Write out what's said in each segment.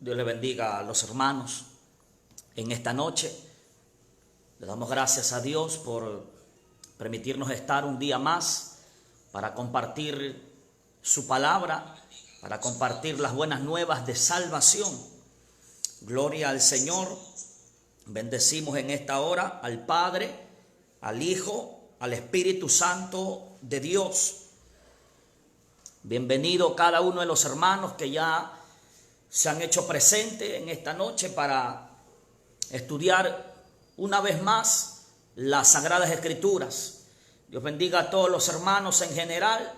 Dios le bendiga a los hermanos en esta noche. Le damos gracias a Dios por permitirnos estar un día más para compartir su palabra, para compartir las buenas nuevas de salvación. Gloria al Señor. Bendecimos en esta hora al Padre, al Hijo, al Espíritu Santo de Dios. Bienvenido cada uno de los hermanos que ya se han hecho presentes en esta noche para estudiar una vez más las Sagradas Escrituras. Dios bendiga a todos los hermanos en general.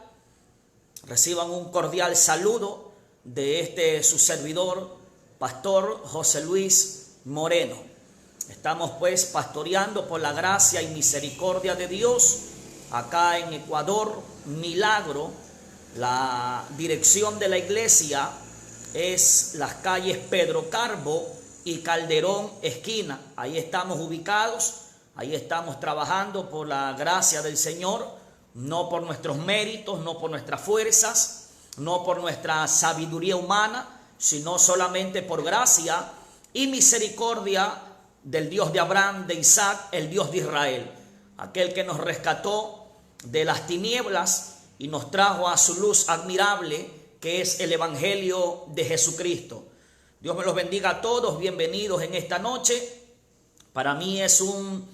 Reciban un cordial saludo de su servidor, Pastor José Luis Moreno. Estamos pues pastoreando por la gracia y misericordia de Dios acá en Ecuador, Milagro. La dirección de la iglesia es las calles Pedro Carbo y Calderón esquina. Ahí estamos ubicados, ahí estamos trabajando por la gracia del Señor, no por nuestros méritos, no por nuestras fuerzas, no por nuestra sabiduría humana, sino solamente por gracia y misericordia del Dios de Abraham, de Isaac, el Dios de Israel, aquel que nos rescató de las tinieblas y nos trajo a su luz admirable, que es el Evangelio de Jesucristo. Dios me los bendiga a todos, bienvenidos en esta noche. Para mí es un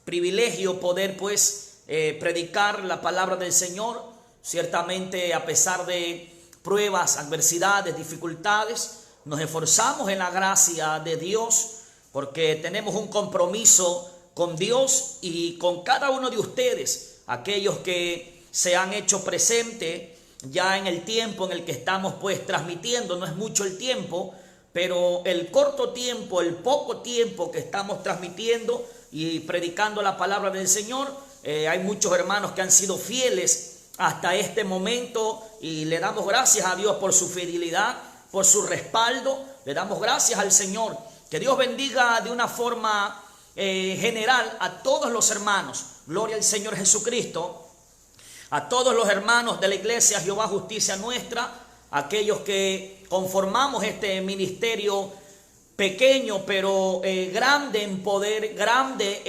privilegio poder predicar la palabra del Señor. Ciertamente, a pesar de pruebas, adversidades, dificultades, nos esforzamos en la gracia de Dios, porque tenemos un compromiso con Dios y con cada uno de ustedes, aquellos que se han hecho presente ya en el tiempo en el que estamos transmitiendo. No es mucho el tiempo, pero el corto tiempo, el poco tiempo que estamos transmitiendo y predicando la palabra del Señor, hay muchos hermanos que han sido fieles hasta este momento y le damos gracias a Dios por su fidelidad, por su respaldo. Le damos gracias al Señor. Que Dios bendiga de una forma general a todos los hermanos. Gloria al Señor Jesucristo. A todos los hermanos de la iglesia Jehová Justicia Nuestra, aquellos que conformamos este ministerio pequeño pero grande en poder, grande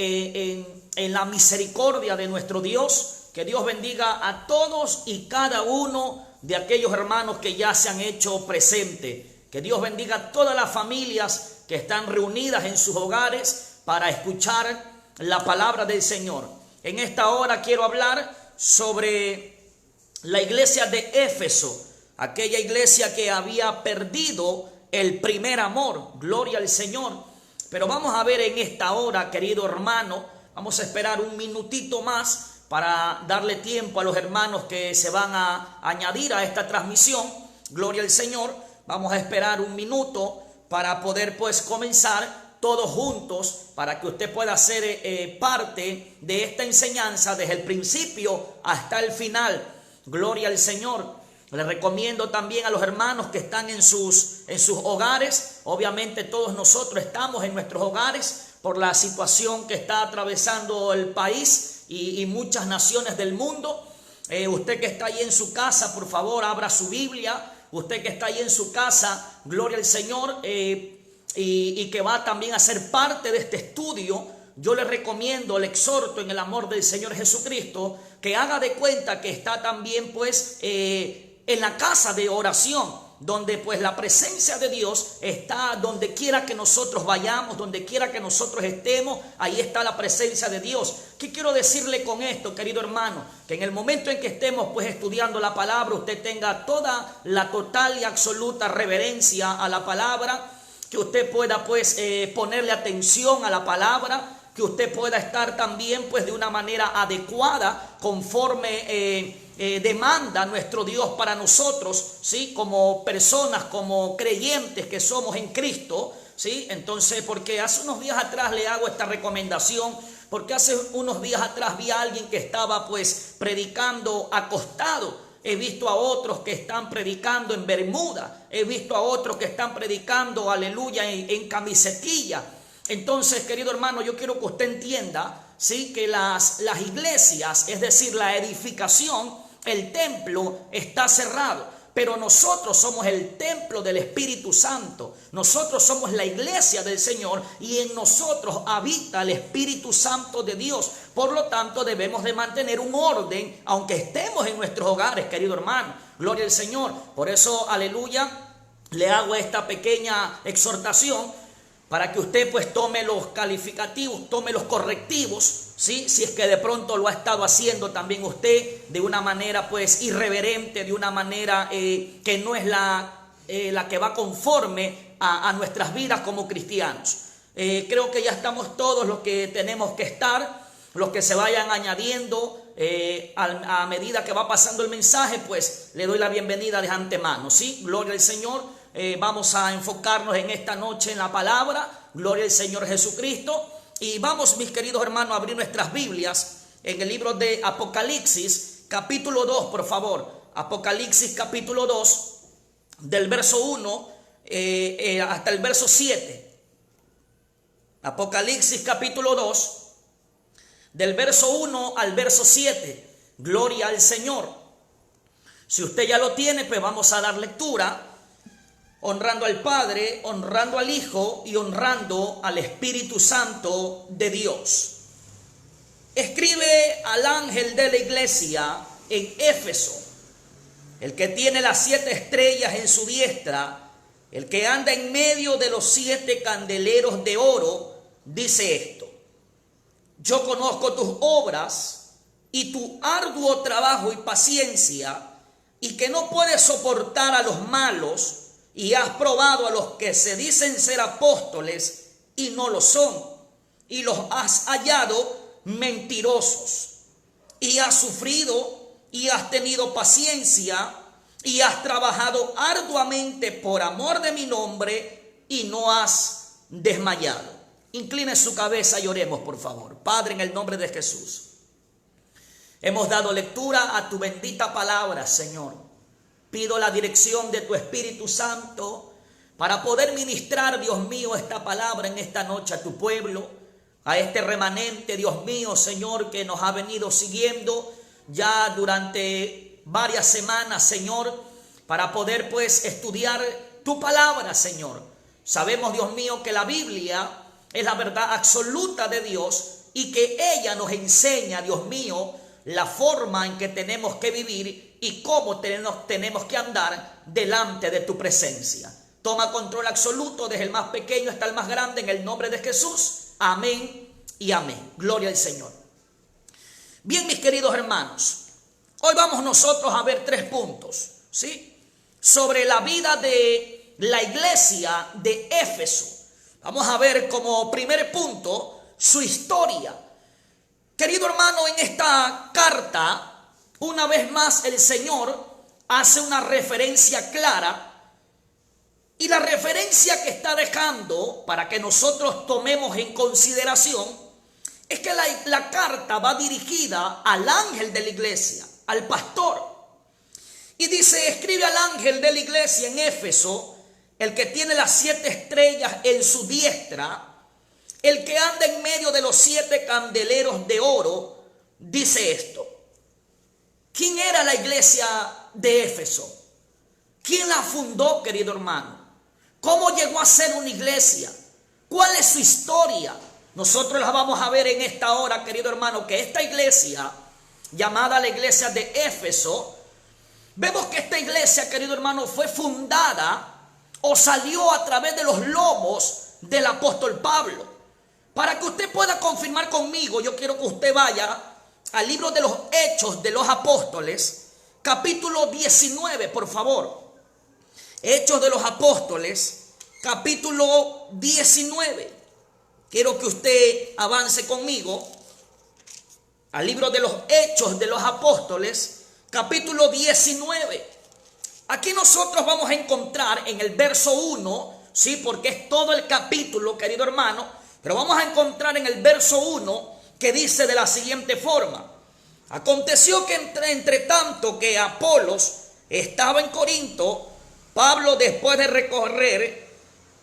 en la misericordia de nuestro Dios. Que Dios bendiga a todos y cada uno de aquellos hermanos que ya se han hecho presentes. Que Dios bendiga a todas las familias que están reunidas en sus hogares para escuchar la palabra del Señor. En esta hora quiero hablar sobre la iglesia de Éfeso, aquella iglesia que había perdido el primer amor. Gloria al Señor. Pero vamos a ver en esta hora, querido hermano, vamos a esperar un minutito más para darle tiempo a los hermanos que se van a añadir a esta transmisión. Gloria al Señor. Vamos a esperar un minuto para poder comenzar todos juntos, para que usted pueda ser parte de esta enseñanza desde el principio hasta el final. Gloria al Señor. Le recomiendo también a los hermanos que están en sus hogares. Obviamente todos nosotros estamos en nuestros hogares por la situación que está atravesando el país y muchas naciones del mundo. Usted que está ahí en su casa, por favor, abra su Biblia. Usted que está ahí en su casa, gloria al Señor, y que va también a ser parte de este estudio, yo le recomiendo, le exhorto en el amor del Señor Jesucristo, que haga de cuenta que está también en la casa de oración, donde la presencia de Dios está donde quiera que nosotros vayamos, donde quiera que nosotros estemos, ahí está la presencia de Dios. ¿Qué quiero decirle con esto, querido hermano? Que en el momento en que estemos estudiando la palabra, usted tenga toda la total y absoluta reverencia a la palabra, que usted pueda ponerle atención a la palabra, que usted pueda estar también de una manera adecuada conforme demanda nuestro Dios para nosotros, ¿sí? Como personas, como creyentes que somos en Cristo, ¿sí? Entonces, porque hace unos días atrás le hago esta recomendación, porque hace unos días atrás vi a alguien que estaba predicando acostado. He visto a otros que están predicando en bermuda. He visto a otros que están predicando, aleluya, en camisetilla. Entonces, querido hermano, yo quiero que usted entienda, ¿sí? Que las iglesias, es decir, la edificación, el templo está cerrado. pero nosotros somos el templo del Espíritu Santo. Nosotros somos la iglesia del Señor y en nosotros habita el Espíritu Santo de Dios. Por lo tanto, debemos de mantener un orden, aunque estemos en nuestros hogares, querido hermano. Gloria al Señor. Por eso, aleluya, le hago esta pequeña exhortación para que usted pues tome los calificativos, tome los correctivos, ¿sí? Si es que de pronto lo ha estado haciendo también usted de una manera pues irreverente, de una manera que no es la que va conforme a nuestras vidas como cristianos. Creo que ya estamos todos los que tenemos que estar, los que se vayan añadiendo a medida que va pasando el mensaje, pues le doy la bienvenida de antemano, ¿sí? Gloria al Señor. Vamos a enfocarnos en esta noche en la palabra, gloria al Señor Jesucristo, y vamos, mis queridos hermanos, a abrir nuestras Biblias en el libro de Apocalipsis, capítulo 2, por favor. Apocalipsis, capítulo 2, del verso 1 hasta el verso 7. Apocalipsis, capítulo 2, del verso 1 al verso 7. Gloria al Señor. Si usted ya lo tiene, pues vamos a dar lectura, honrando al Padre, honrando al Hijo y honrando al Espíritu Santo de Dios. Escribe al ángel de la iglesia en Éfeso, el que tiene las 7 estrellas en su diestra, el que anda en medio de los 7 candeleros de oro, dice esto: yo conozco tus obras y tu arduo trabajo y paciencia, y que no puedes soportar a los malos, y has probado a los que se dicen ser apóstoles y no lo son, y los has hallado mentirosos, y has sufrido y has tenido paciencia y has trabajado arduamente por amor de mi nombre y no has desmayado. Incline su cabeza y oremos, por favor. Padre, en el nombre de Jesús, hemos dado lectura a tu bendita palabra, Señor. Pido la dirección de tu Espíritu Santo para poder ministrar, Dios mío, esta palabra en esta noche a tu pueblo, a este remanente, Dios mío, Señor, que nos ha venido siguiendo ya durante varias semanas, Señor, para poder pues estudiar tu palabra, Señor. Sabemos, Dios mío, que la Biblia es la verdad absoluta de Dios y que ella nos enseña, Dios mío, la forma en que tenemos que vivir y cómo tenemos que andar delante de tu presencia. Toma control absoluto desde el más pequeño hasta el más grande en el nombre de Jesús. Amén y amén. Gloria al Señor. Bien, mis queridos hermanos, hoy vamos nosotros a ver 3 puntos, ¿sí? Sobre la vida de la iglesia de Éfeso. Vamos a ver como primer punto su historia. Querido hermano, en esta carta, una vez más el Señor hace una referencia clara, y la referencia que está dejando para que nosotros tomemos en consideración es que la carta va dirigida al ángel de la iglesia, al pastor. Y dice: escribe al ángel de la iglesia en Éfeso, el que tiene las 7 estrellas en su diestra, el que anda en medio de los 7 candeleros de oro, dice esto. ¿Quién era la iglesia de Éfeso? ¿Quién la fundó, querido hermano? ¿Cómo llegó a ser una iglesia? ¿Cuál es su historia? Nosotros la vamos a ver en esta hora, querido hermano, que esta iglesia, llamada la iglesia de Éfeso, vemos que esta iglesia, querido hermano, fue fundada o salió a través de los lomos del apóstol Pablo. Para que usted pueda confirmar conmigo, yo quiero que usted vaya al libro de los Hechos de los Apóstoles, capítulo 19, por favor. Hechos de los Apóstoles, capítulo 19. Quiero que usted avance conmigo al libro de los Hechos de los Apóstoles, capítulo 19. Aquí nosotros vamos a encontrar en el verso 1, sí, porque es todo el capítulo, querido hermano, pero vamos a encontrar en el verso 1 que dice de la siguiente forma: aconteció que entre tanto que Apolos estaba en Corinto, Pablo, después de recorrer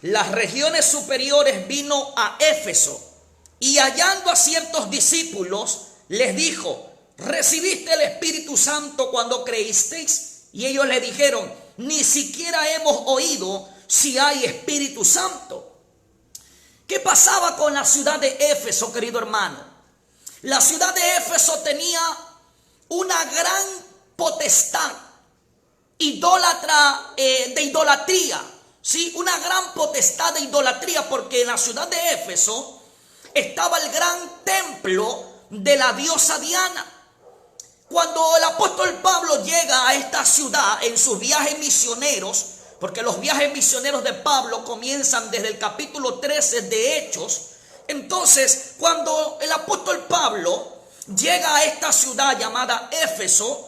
las regiones superiores, vino a Éfeso, y hallando a ciertos discípulos les dijo: ¿recibiste el Espíritu Santo cuando creísteis? Y ellos le dijeron: ni siquiera hemos oído si hay Espíritu Santo. ¿Qué pasaba con la ciudad de Éfeso, querido hermano? La ciudad de Éfeso tenía una gran potestad idólatra, de idolatría, ¿sí? Una gran potestad de idolatría, porque en la ciudad de Éfeso estaba el gran templo de la diosa Diana. Cuando el apóstol Pablo llega a esta ciudad en sus viajes misioneros, porque los viajes misioneros de Pablo comienzan desde el capítulo 13 de Hechos, entonces cuando el apóstol Pablo llega a esta ciudad llamada Éfeso,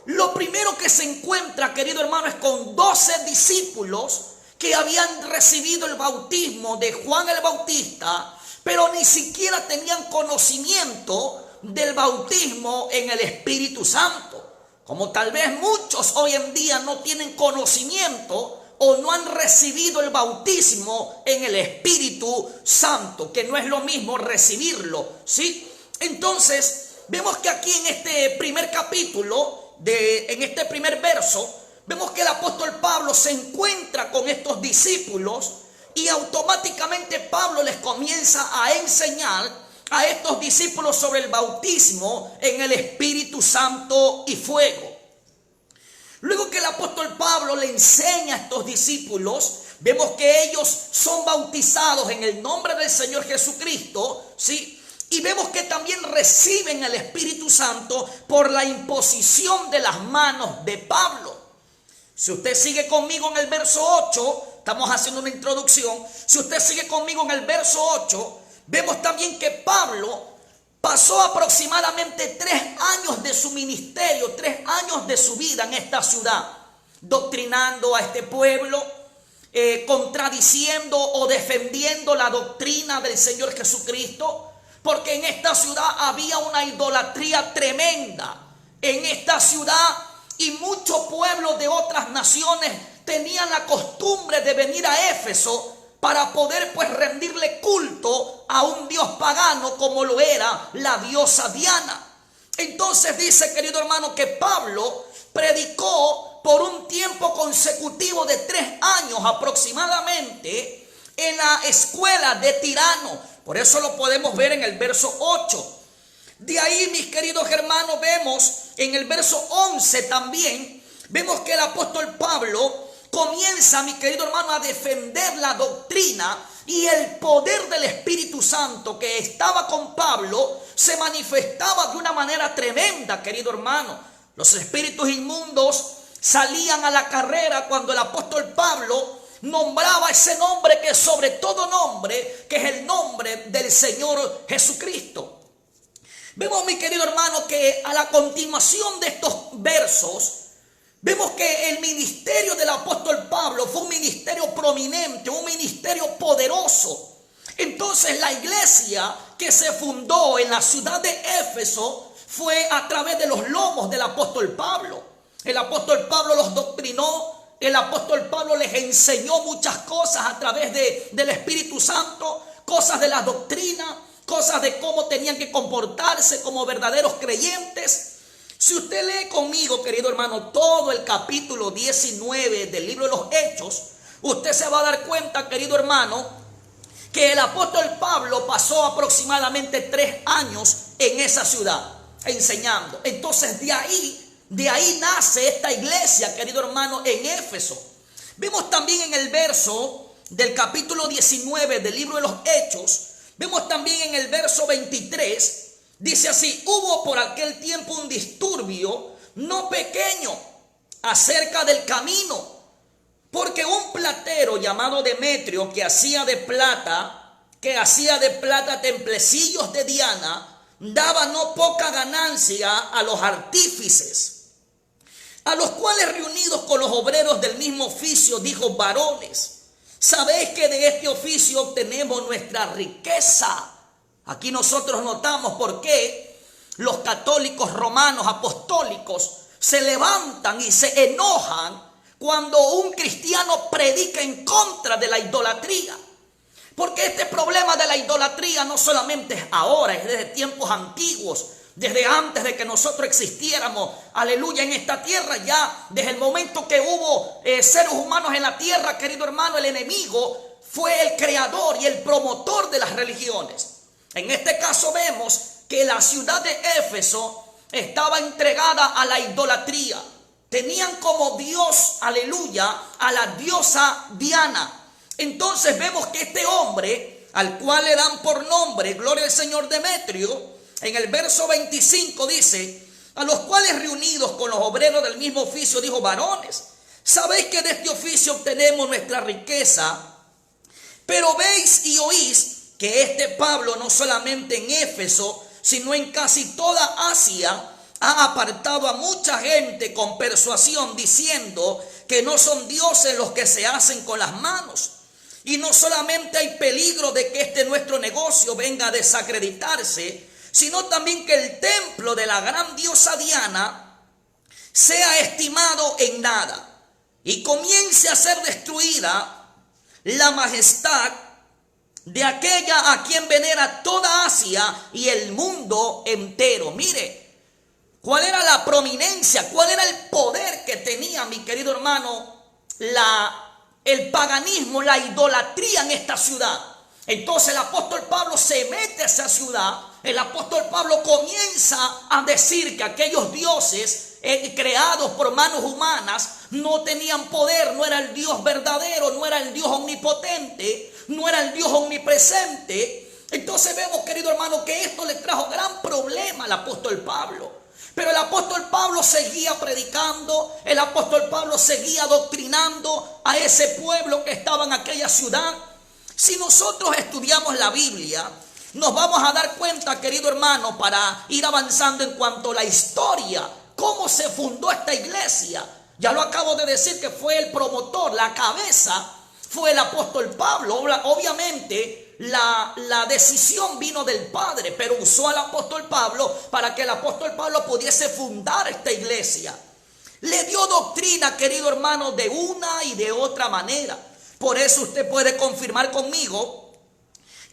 lo primero que se encuentra, querido hermano, es con 12 discípulos que habían recibido el bautismo de Juan el Bautista, pero ni siquiera tenían conocimiento del bautismo en el Espíritu Santo. Como tal vez muchos hoy en día no tienen conocimiento o no han recibido el bautismo en el Espíritu Santo, que no es lo mismo recibirlo, ¿sí? Entonces, vemos que aquí en este primer capítulo, en este primer verso, vemos que el apóstol Pablo se encuentra con estos discípulos y automáticamente Pablo les comienza a enseñar a estos discípulos sobre el bautismo en el Espíritu Santo y fuego. Luego que el apóstol Pablo le enseña a estos discípulos, vemos que ellos son bautizados en el nombre del Señor Jesucristo, ¿sí? Y vemos que también reciben el Espíritu Santo por la imposición de las manos de Pablo. Si usted sigue conmigo en el verso 8, estamos haciendo una introducción. Si usted sigue conmigo en el verso 8, vemos también que Pablo pasó aproximadamente 3 años de su ministerio, 3 años de su vida en esta ciudad, doctrinando a este pueblo, contradiciendo o defendiendo la doctrina del Señor Jesucristo, porque en esta ciudad había una idolatría tremenda. En esta ciudad y muchos pueblos de otras naciones tenían la costumbre de venir a Éfeso para poder pues rendirle culto a un dios pagano como lo era la diosa Diana. Entonces dice, querido hermano, que Pablo predicó por un tiempo consecutivo de 3 años aproximadamente en la escuela de Tirano. Por eso lo podemos ver en el verso 8. De ahí, mis queridos hermanos, vemos en el verso 11 también, vemos que el apóstol Pablo comienza, mi querido hermano, a defender la doctrina y el poder del Espíritu Santo que estaba con Pablo se manifestaba de una manera tremenda, querido hermano. Los espíritus inmundos salían a la carrera cuando el apóstol Pablo nombraba ese nombre que es sobre todo nombre, que es el nombre del Señor Jesucristo. Vemos, mi querido hermano, que a la continuación de estos versos, vemos que el ministerio del apóstol Pablo fue un ministerio prominente, un ministerio poderoso. Entonces la iglesia que se fundó en la ciudad de Éfeso fue a través de los lomos del apóstol Pablo. El apóstol Pablo los doctrinó, el apóstol Pablo les enseñó muchas cosas a través del Espíritu Santo, cosas de la doctrina, cosas de cómo tenían que comportarse como verdaderos creyentes. Si usted lee conmigo, querido hermano, todo el capítulo 19 del libro de los Hechos, usted se va a dar cuenta, querido hermano, que el apóstol Pablo pasó aproximadamente 3 años en esa ciudad enseñando. Entonces de ahí nace esta iglesia, querido hermano, en Éfeso. Vemos también en el verso del capítulo 19 del libro de los Hechos, vemos también en el verso 23, dice así: hubo por aquel tiempo un disturbio no pequeño acerca del camino, porque un platero llamado Demetrio, que hacía de plata templecillos de Diana, daba no poca ganancia a los artífices, a los cuales, reunidos con los obreros del mismo oficio, dijo: varones, sabéis que de este oficio obtenemos nuestra riqueza. Aquí nosotros notamos por qué los católicos romanos apostólicos se levantan y se enojan cuando un cristiano predica en contra de la idolatría. Porque este problema de la idolatría no solamente es ahora, es desde tiempos antiguos. Desde antes de que nosotros existiéramos, aleluya, en esta tierra, ya desde el momento que hubo seres humanos en la tierra, querido hermano, el enemigo fue el creador y el promotor de las religiones. En este caso vemos que la ciudad de Éfeso estaba entregada a la idolatría. Tenían como Dios, aleluya, a la diosa Diana. Entonces vemos que este hombre, al cual le dan por nombre, gloria al Señor, Demetrio, en el verso 25 dice: a los cuales reunidos con los obreros del mismo oficio, dijo: varones, sabéis que de este oficio obtenemos nuestra riqueza, pero veis y oís que este Pablo no solamente en Éfeso, sino en casi toda Asia, ha apartado a mucha gente con persuasión, diciendo que no son dioses los que se hacen con las manos. Y no solamente hay peligro de que este nuestro negocio venga a desacreditarse, sino también que el templo de la gran diosa Diana sea estimado en nada y comience a ser destruida la majestad de aquella a quien venera toda Asia y el mundo entero. Mire, ¿cuál era la prominencia? ¿Cuál era el poder que tenía, mi querido hermano, el paganismo, la idolatría en esta ciudad? Entonces el apóstol Pablo se mete a esa ciudad. El apóstol Pablo comienza a decir que aquellos dioses creados por manos humanas no tenían poder, no era el Dios verdadero, no era el Dios omnipotente, no era el Dios omnipresente. Entonces vemos, querido hermano, que esto le trajo gran problema al apóstol Pablo. Pero el apóstol Pablo seguía predicando, el apóstol Pablo seguía doctrinando a ese pueblo que estaba en aquella ciudad. Si nosotros estudiamos la Biblia, nos vamos a dar cuenta, querido hermano, para ir avanzando en cuanto a la historia, cómo se fundó esta iglesia. Ya lo acabo de decir que fue el promotor, la cabeza fue el apóstol Pablo. Obviamente la decisión vino del Padre, pero usó al apóstol Pablo para que el apóstol Pablo pudiese fundar esta iglesia. Le dio doctrina, querido hermano, de una y de otra manera. Por eso usted puede confirmar conmigo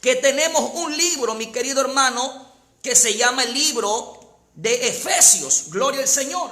que tenemos un libro, mi querido hermano, que se llama el libro de Efesios. Gloria al Señor.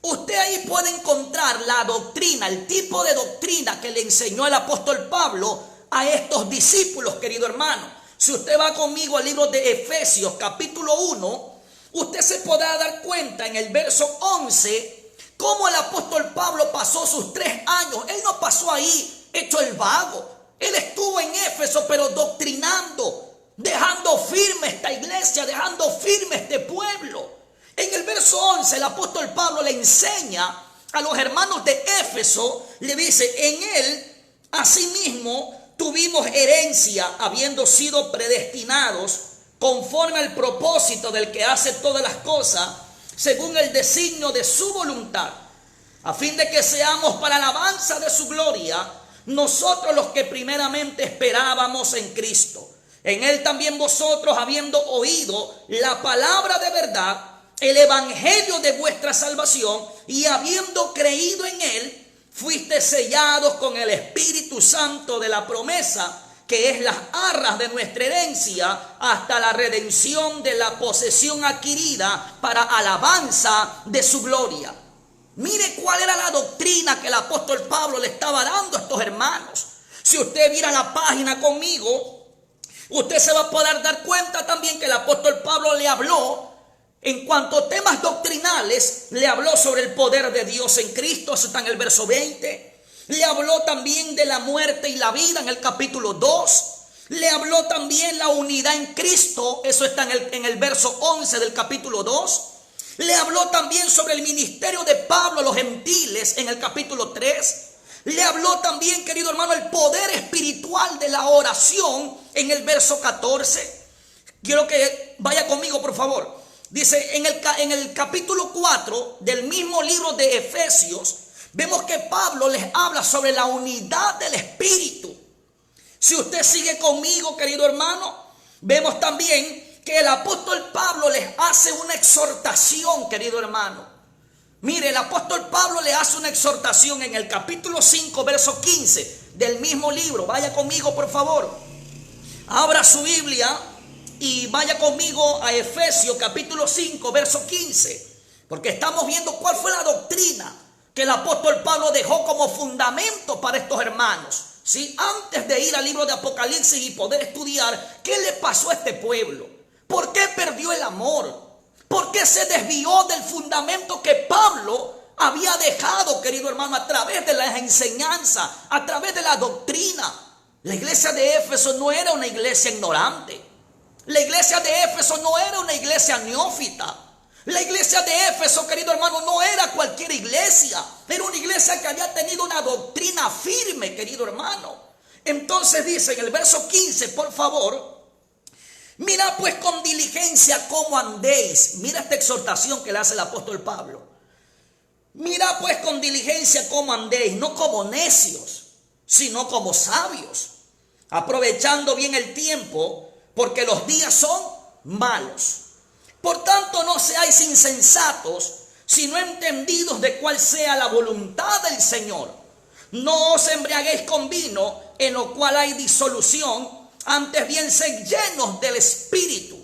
Usted ahí puede encontrar la doctrina, el tipo de doctrina que le enseñó el apóstol Pablo a estos discípulos, querido hermano. Si usted va conmigo al libro de Efesios, capítulo 1, usted se podrá dar cuenta en el verso 11 cómo el apóstol Pablo pasó sus 3 años. Él no pasó ahí hecho el vago. Él estuvo en Éfeso, pero doctrinando, dejando firme esta iglesia, dejando firme este pueblo. En el verso 11 el apóstol Pablo le enseña a los hermanos de Éfeso, le dice: en él asimismo tuvimos herencia, habiendo sido predestinados conforme al propósito del que hace todas las cosas, según el designio de su voluntad, a fin de que seamos para alabanza de su gloria, nosotros los que primeramente esperábamos en Cristo. En él también vosotros, habiendo oído la palabra de verdad, el evangelio de vuestra salvación, y habiendo creído en él, fuiste sellados con el Espíritu Santo de la promesa, que es las arras de nuestra herencia, hasta la redención de la posesión adquirida para alabanza de su gloria. Mire cuál era la doctrina que el apóstol Pablo le estaba dando a estos hermanos. Si usted mira la página conmigo, usted se va a poder dar cuenta también que el apóstol Pablo le habló, en cuanto a temas doctrinales, le habló sobre el poder de Dios en Cristo, eso está en el verso 20. Le habló también de la muerte y la vida en el capítulo 2. Le habló también la unidad en Cristo, eso está en el verso 11 del capítulo 2. Le habló también sobre el ministerio de Pablo a los gentiles en el capítulo 3. Le habló también, querido hermano, el poder espiritual de la oración en el verso 14. Quiero que vaya conmigo, por favor. Dice en el capítulo 4 del mismo libro de Efesios, vemos que Pablo les habla sobre la unidad del Espíritu. Si usted sigue conmigo, querido hermano, vemos también que el apóstol Pablo les hace una exhortación, querido hermano. Mire, el apóstol Pablo le hace una exhortación en el capítulo 5, verso 15 del mismo libro. Vaya conmigo, por favor. Abra su Biblia y vaya conmigo a Efesios capítulo 5, verso 15, porque estamos viendo cuál fue la doctrina que el apóstol Pablo dejó como fundamento para estos hermanos. ¿Sí? Antes de ir al libro de Apocalipsis y poder estudiar qué le pasó a este pueblo, por qué perdió el amor, por qué se desvió del fundamento que Pablo había dejado, querido hermano, a través de las enseñanzas, a través de la doctrina. La iglesia de Éfeso no era una iglesia ignorante. La iglesia de Éfeso no era una iglesia neófita. La iglesia de Éfeso, querido hermano, no era cualquier iglesia. Era una iglesia que había tenido una doctrina firme, querido hermano. Entonces dice en el verso 15, por favor: mira pues con diligencia cómo andéis. Mira esta exhortación que le hace el apóstol Pablo. Mira pues con diligencia cómo andéis, no como necios, sino como sabios, aprovechando bien el tiempo, porque los días son malos. Por tanto, no seáis insensatos, sino entendidos de cuál sea la voluntad del Señor. No os embriaguéis con vino, en lo cual hay disolución, antes bien sed llenos del Espíritu,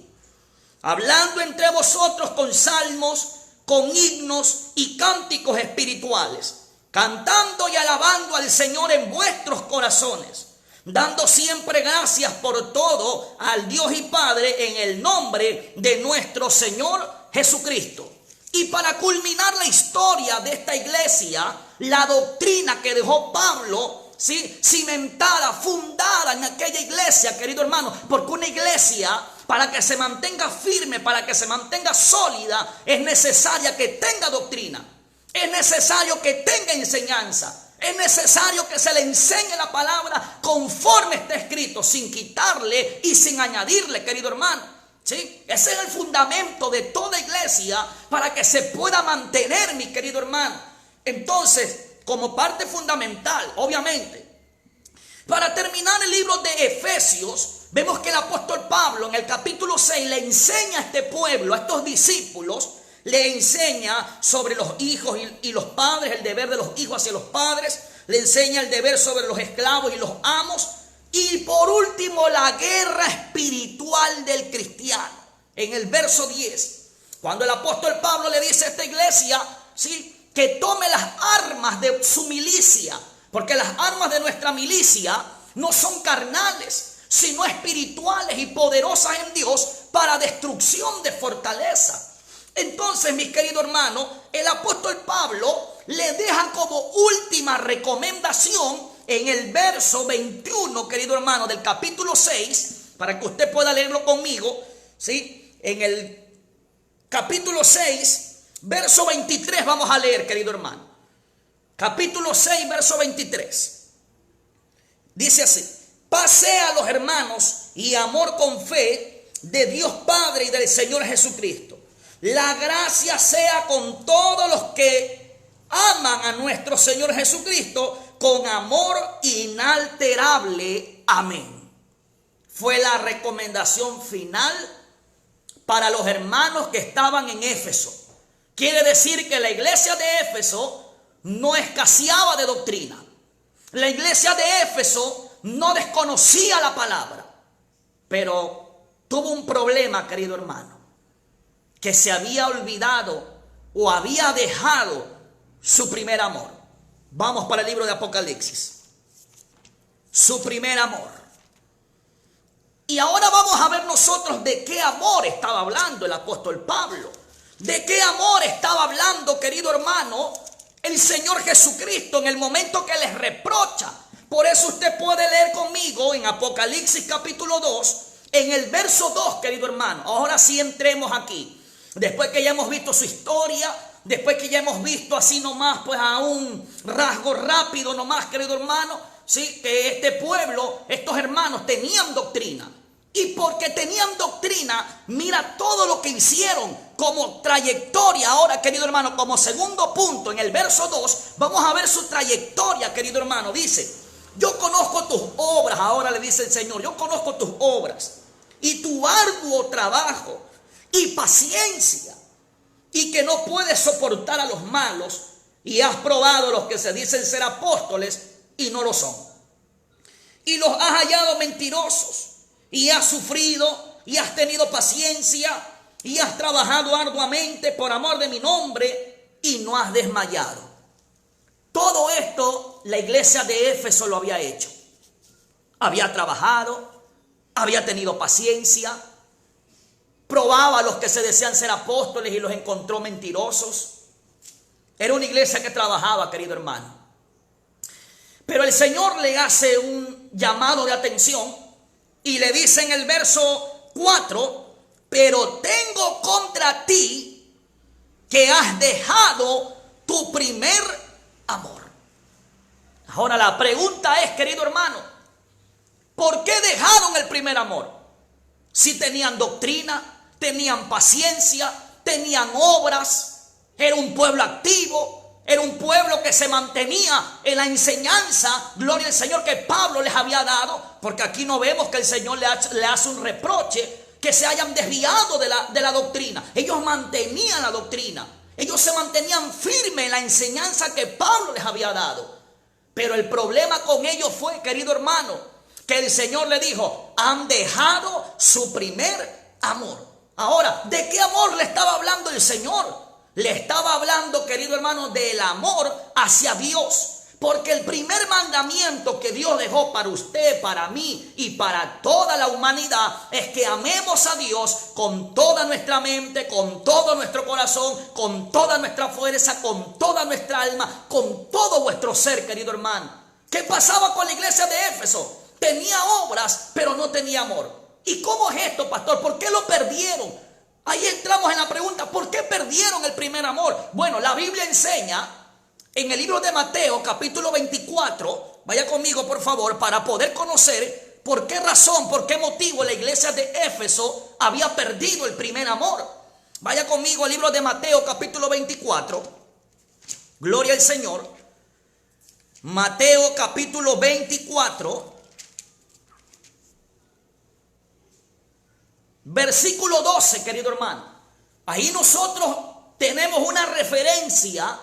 hablando entre vosotros con salmos, con himnos y cánticos espirituales, cantando y alabando al Señor en vuestros corazones, dando siempre gracias por todo al Dios y Padre en el nombre de nuestro Señor Jesucristo. Y para culminar la historia de esta iglesia, la doctrina que dejó Pablo, ¿sí?, cimentada, fundada en aquella iglesia, querido hermano, porque una iglesia, para que se mantenga firme, para que se mantenga sólida, es necesaria que tenga doctrina, es necesario que tenga enseñanza. Es necesario que se le enseñe la palabra conforme está escrito, sin quitarle y sin añadirle, querido hermano. ¿Sí? Ese es el fundamento de toda iglesia para que se pueda mantener, mi querido hermano. Entonces, como parte fundamental, obviamente, para terminar el libro de Efesios, vemos que el apóstol Pablo en el capítulo 6 le enseña a este pueblo, a estos discípulos, le enseña sobre los hijos y los padres, el deber de los hijos hacia los padres. Le enseña el deber sobre los esclavos y los amos. Y por último, la guerra espiritual del cristiano. En el verso 10, cuando el apóstol Pablo le dice a esta iglesia, ¿sí?, que tome las armas de su milicia. Porque las armas de nuestra milicia no son carnales, sino espirituales y poderosas en Dios para destrucción de fortaleza. Entonces, mis queridos hermanos, el apóstol Pablo le deja como última recomendación en el verso 21, querido hermano, del capítulo 6, para que usted pueda leerlo conmigo, ¿sí? En el capítulo 6, verso 23 vamos a leer, querido hermano. Capítulo 6, verso 23. Dice así: pase a los hermanos y amor con fe de Dios Padre y del Señor Jesucristo. La gracia sea con todos los que aman a nuestro Señor Jesucristo con amor inalterable. Amén. Fue la recomendación final para los hermanos que estaban en Éfeso. Quiere decir que la iglesia de Éfeso no escaseaba de doctrina. La iglesia de Éfeso no desconocía la palabra, pero tuvo un problema, querido hermano, que se había olvidado o había dejado su primer amor. Vamos para el libro de Apocalipsis. Su primer amor. Y ahora vamos a ver nosotros de qué amor estaba hablando el apóstol Pablo. De qué amor estaba hablando, querido hermano, el Señor Jesucristo en el momento que les reprocha. Por eso usted puede leer conmigo en Apocalipsis capítulo 2, en el verso 2, querido hermano. Ahora sí entremos aquí. Después que ya hemos visto su historia, después que ya hemos visto así nomás, pues a un rasgo rápido nomás, querido hermano, ¿sí?, que este pueblo, estos hermanos tenían doctrina. Y porque tenían doctrina, mira todo lo que hicieron como trayectoria. Ahora, querido hermano, como segundo punto, en el verso 2, vamos a ver su trayectoria, querido hermano. Dice: yo conozco tus obras, ahora le dice el Señor, yo conozco tus obras y tu arduo trabajo y paciencia, y que no puedes soportar a los malos, y has probado los que se dicen ser apóstoles y no lo son, y los has hallado mentirosos, y has sufrido y has tenido paciencia y has trabajado arduamente por amor de mi nombre y no has desmayado. Todo esto la iglesia de Éfeso lo había hecho. Había trabajado, había tenido paciencia, probaba a los que se decían ser apóstoles y los encontró mentirosos. Era una iglesia que trabajaba, querido hermano. Pero el Señor le hace un llamado de atención y le dice en el verso 4, pero tengo contra ti que has dejado tu primer amor. Ahora la pregunta es, querido hermano, ¿por qué dejaron el primer amor? Si tenían doctrina, tenían paciencia, tenían obras, era un pueblo activo, era un pueblo que se mantenía en la enseñanza, gloria al Señor, que Pablo les había dado, porque aquí no vemos que el Señor le hace un reproche, que se hayan desviado de la doctrina. Ellos mantenían la doctrina, ellos se mantenían firmes en la enseñanza que Pablo les había dado. Pero el problema con ellos fue, querido hermano, que el Señor le dijo, han dejado su primer amor. Ahora, ¿de qué amor le estaba hablando el Señor? Le estaba hablando, querido hermano, del amor hacia Dios. Porque el primer mandamiento que Dios dejó para usted, para mí y para toda la humanidad es que amemos a Dios con toda nuestra mente, con todo nuestro corazón, con toda nuestra fuerza, con toda nuestra alma, con todo vuestro ser, querido hermano. ¿Qué pasaba con la iglesia de Éfeso? Tenía obras, pero no tenía amor. ¿Y cómo es esto, pastor? ¿Por qué lo perdieron? Ahí entramos en la pregunta, ¿por qué perdieron el primer amor? Bueno, la Biblia enseña en el libro de Mateo, capítulo 24, vaya conmigo por favor, para poder conocer por qué razón, por qué motivo la iglesia de Éfeso había perdido el primer amor. Vaya conmigo al libro de Mateo, capítulo 24, gloria al Señor. Mateo, capítulo 24, versículo 12, querido hermano. Ahí nosotros tenemos una referencia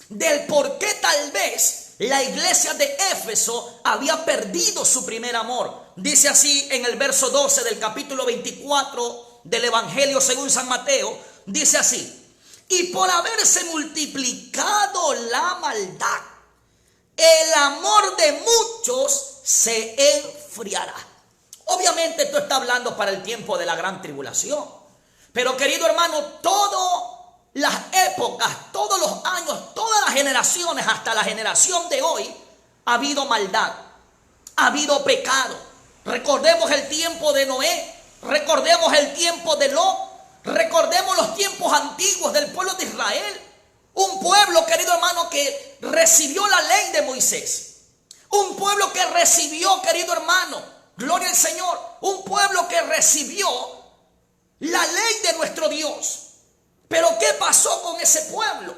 del por qué tal vez la iglesia de Éfeso había perdido su primer amor. Dice así en el verso 12 del capítulo 24 del Evangelio según San Mateo, dice así: y por haberse multiplicado la maldad, el amor de muchos se enfriará. Obviamente esto está hablando para el tiempo de la gran tribulación. Pero querido hermano, todas las épocas, todos los años, todas las generaciones, hasta la generación de hoy, ha habido maldad, ha habido pecado. Recordemos el tiempo de Noé, recordemos el tiempo de Lot, recordemos los tiempos antiguos del pueblo de Israel. Un pueblo, querido hermano, que recibió la ley de Moisés. Un pueblo que recibió, querido hermano, gloria al Señor, un pueblo que recibió la ley de nuestro Dios. Pero ¿qué pasó con ese pueblo?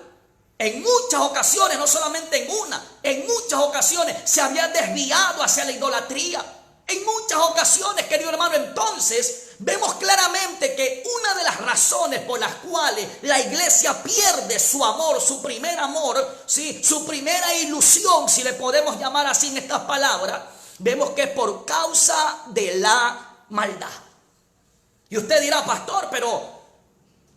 En muchas ocasiones, no solamente en una, en muchas ocasiones se había desviado hacia la idolatría. En muchas ocasiones, querido hermano, entonces vemos claramente que una de las razones por las cuales la iglesia pierde su amor, su primer amor, ¿sí?, su primera ilusión, si le podemos llamar así en estas palabras, vemos que es por causa de la maldad. Y usted dirá, pastor, pero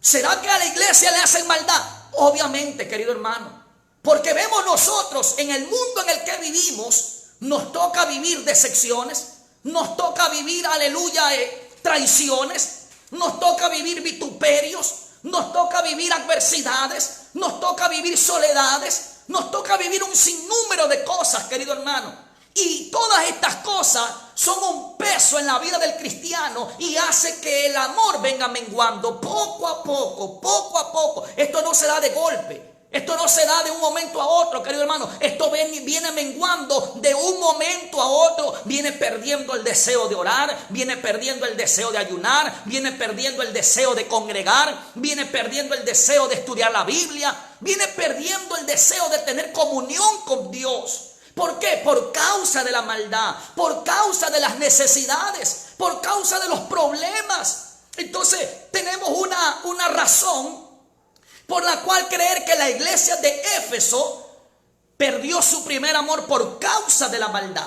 ¿será que a la iglesia le hacen maldad? Obviamente, querido hermano, porque vemos nosotros en el mundo en el que vivimos, nos toca vivir decepciones, nos toca vivir, aleluya, traiciones, nos toca vivir vituperios, nos toca vivir adversidades, nos toca vivir soledades, nos toca vivir un sinnúmero de cosas, querido hermano. Y todas estas cosas son un peso en la vida del cristiano y hace que el amor venga menguando poco a poco, poco a poco. Esto no se da de golpe. Esto no se da de un momento a otro, querido hermano. Esto viene menguando de un momento a otro. Viene perdiendo el deseo de orar, viene perdiendo el deseo de ayunar, viene perdiendo el deseo de congregar, viene perdiendo el deseo de estudiar la Biblia, viene perdiendo el deseo de tener comunión con Dios. ¿Por qué? Por causa de la maldad, por causa de las necesidades, por causa de los problemas. Entonces tenemos una razón por la cual creer que la iglesia de Éfeso perdió su primer amor por causa de la maldad,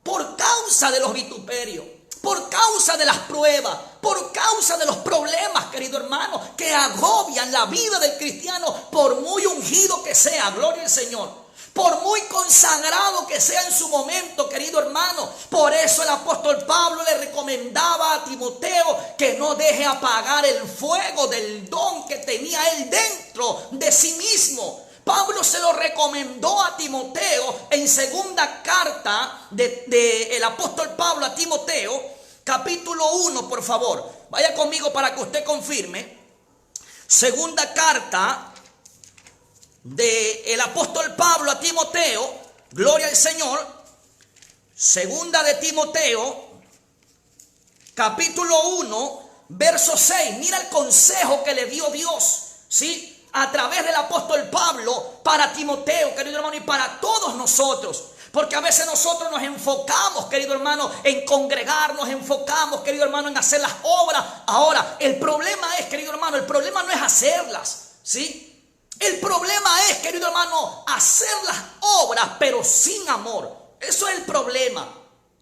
por causa de los vituperios. por causa de las pruebas, por causa de los problemas, querido hermano, que agobian la vida del cristiano, por muy ungido que sea, gloria al Señor. Por muy consagrado que sea en su momento, querido hermano. Por eso el apóstol Pablo le recomendaba a Timoteo que no deje apagar el fuego del don que tenía él dentro de sí mismo. Pablo se lo recomendó a Timoteo en segunda carta del apóstol Pablo a Timoteo, capítulo 1, por favor. Vaya conmigo para que usted confirme. Segunda carta del apóstol Pablo a Timoteo, gloria al Señor. Segunda de Timoteo, capítulo 1, verso 6. Mira el consejo que le dio Dios, ¿sí?, a través del apóstol Pablo para Timoteo, querido hermano, y para todos nosotros. Porque a veces nosotros nos enfocamos, querido hermano, en congregarnos, enfocamos, querido hermano, en hacer las obras. Ahora, el problema es, querido hermano, el problema no es hacerlas, ¿sí? El problema es, querido hermano, hacer las obras, pero sin amor. Eso es el problema.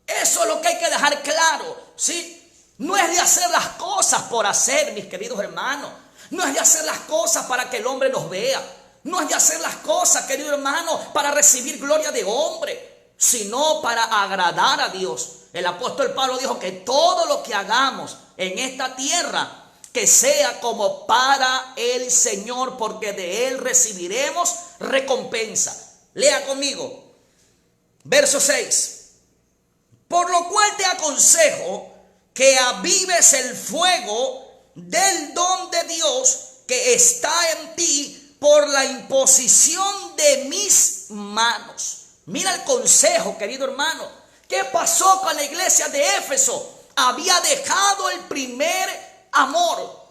Eso es lo que hay que dejar claro, ¿sí? No es de hacer las cosas por hacer, mis queridos hermanos. No es de hacer las cosas para que el hombre nos vea. No es de hacer las cosas, querido hermano, para recibir gloria de hombre, sino para agradar a Dios. El apóstol Pablo dijo que todo lo que hagamos en esta tierra, que sea como para el Señor, porque de Él recibiremos recompensa. Lea conmigo, verso 6. Por lo cual te aconsejo que avives el fuego del don de Dios que está en ti por la imposición de mis manos. Mira el consejo, querido hermano. ¿Qué pasó con la iglesia de Éfeso? Había dejado el primer amor,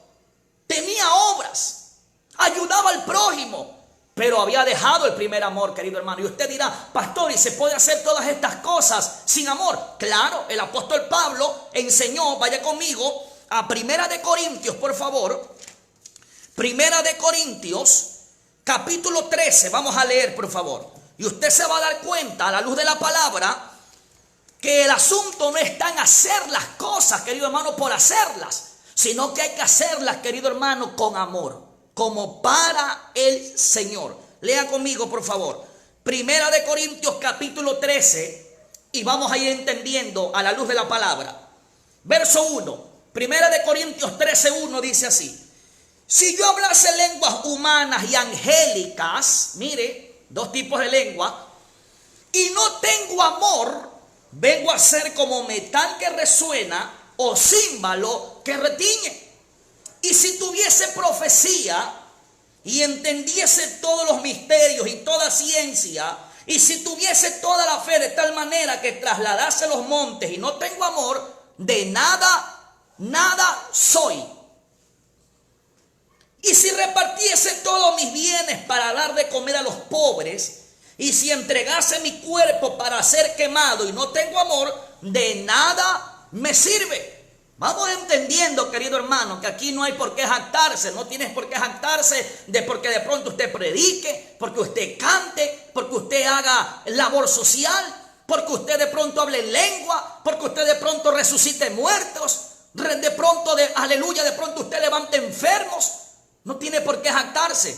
tenía obras, ayudaba al prójimo, pero había dejado el primer amor, querido hermano. Y usted dirá, pastor, ¿y se puede hacer todas estas cosas sin amor? Claro, el apóstol Pablo enseñó, vaya conmigo a Primera de Corintios, por favor. Primera de Corintios, capítulo 13, vamos a leer, por favor. Y usted se va a dar cuenta, a la luz de la palabra, que el asunto no está en hacer las cosas, querido hermano, por hacerlas, sino que hay que hacerlas, querido hermano, con amor, como para el Señor. Lea conmigo, por favor, Primera de Corintios capítulo 13, y vamos a ir entendiendo a la luz de la palabra. Verso 1, Primera de Corintios 13, 1 dice así: si yo hablase lenguas humanas y angélicas, mire, dos tipos de lengua, y no tengo amor, vengo a ser como metal que resuena o címbalo que retiñe. Y si tuviese profecía y entendiese todos los misterios y toda ciencia, y si tuviese toda la fe de tal manera que trasladase los montes y no tengo amor, de nada soy. Y si repartiese todos mis bienes para dar de comer a los pobres, y si entregase mi cuerpo para ser quemado y no tengo amor, de nada me sirve. Vamos entendiendo, querido hermano, que aquí no hay por qué jactarse. No tienes por qué jactarse de porque de pronto usted predique, porque usted cante, porque usted haga labor social, porque usted de pronto hable lengua, porque usted de pronto resucite muertos, de pronto, aleluya, de pronto usted levante enfermos. No tiene por qué jactarse.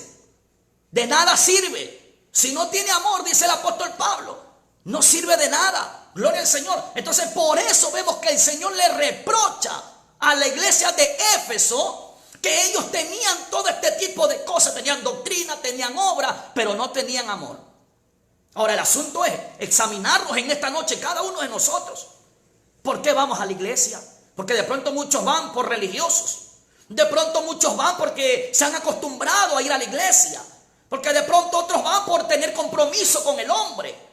De nada sirve. Si no tiene amor, dice el apóstol Pablo, no sirve de nada. Gloria al Señor. Entonces por eso vemos que el Señor le reprocha a la iglesia de Éfeso que ellos tenían todo este tipo de cosas. Tenían doctrina, tenían obra, pero no tenían amor. Ahora el asunto es examinarnos en esta noche cada uno de nosotros. ¿Por qué vamos a la iglesia? Porque de pronto muchos van por religiosos. De pronto muchos van porque se han acostumbrado a ir a la iglesia. Porque de pronto otros van por tener compromiso con el hombre.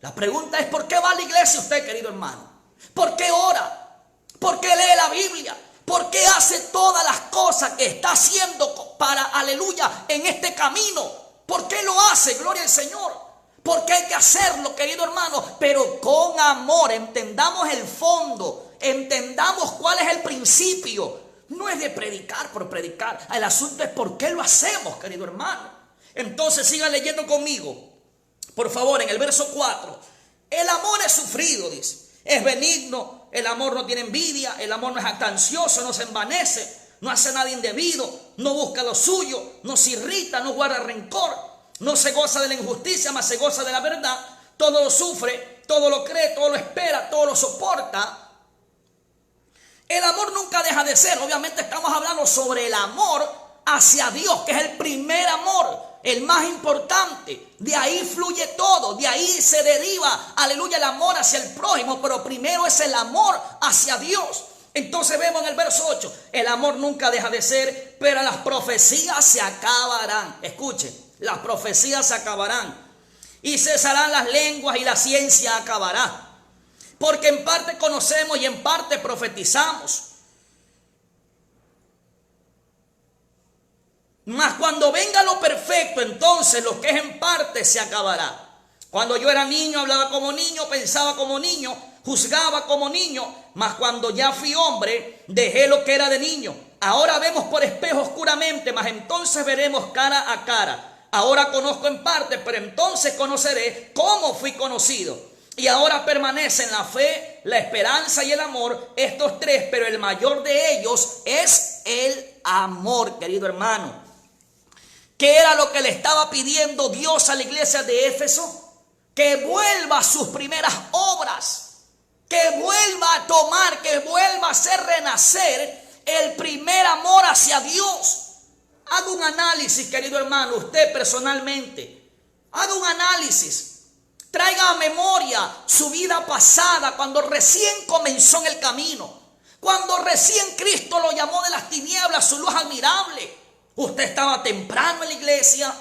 La pregunta es, ¿por qué va a la iglesia usted, querido hermano? ¿Por qué ora? ¿Por qué lee la Biblia? ¿Por qué hace todas las cosas que está haciendo para, aleluya, en este camino? ¿Por qué lo hace? Gloria al Señor. Porque hay que hacerlo, querido hermano, pero con amor. Entendamos el fondo, entendamos cuál es el principio. No es de predicar por predicar. El asunto es por qué lo hacemos, querido hermano. Entonces sigan leyendo conmigo, por favor, en el verso 4. El amor es sufrido, dice. es benigno, el amor no tiene envidia, el amor no es jactancioso, no se envanece, no hace nada indebido, no busca lo suyo, no se irrita, no guarda rencor, no se goza de la injusticia, mas se goza de la verdad. Todo lo sufre, todo lo cree, todo lo espera, todo lo soporta. El amor nunca deja de ser. Obviamente estamos hablando sobre el amor hacia Dios, que es el primer amor, el más importante. De ahí fluye todo, de ahí se deriva, aleluya, el amor hacia el prójimo, pero primero es el amor hacia Dios. Entonces vemos en el verso 8, el amor nunca deja de ser, pero las profecías se acabarán. Escuchen, las profecías se acabarán y cesarán las lenguas y la ciencia acabará. Porque en parte conocemos y en parte profetizamos. Mas cuando venga lo perfecto, entonces lo que es en parte se acabará. Cuando yo era niño, hablaba como niño, pensaba como niño, juzgaba como niño. Mas cuando ya fui hombre, dejé lo que era de niño. Ahora vemos por espejo oscuramente, mas entonces veremos cara a cara. Ahora conozco en parte, pero entonces conoceré cómo fui conocido. Y ahora permanecen la fe, la esperanza y el amor, estos tres, pero el mayor de ellos es el amor, querido hermano. ¿Qué era lo que le estaba pidiendo Dios a la iglesia de Éfeso? Que vuelva a sus primeras obras, que vuelva a tomar, que vuelva a hacer renacer el primer amor hacia Dios. Haga un análisis, querido hermano, usted personalmente, haga un análisis. Traiga a memoria su vida pasada, cuando recién comenzó en el camino, cuando recién Cristo lo llamó de las tinieblas su luz admirable. Usted estaba temprano en la iglesia,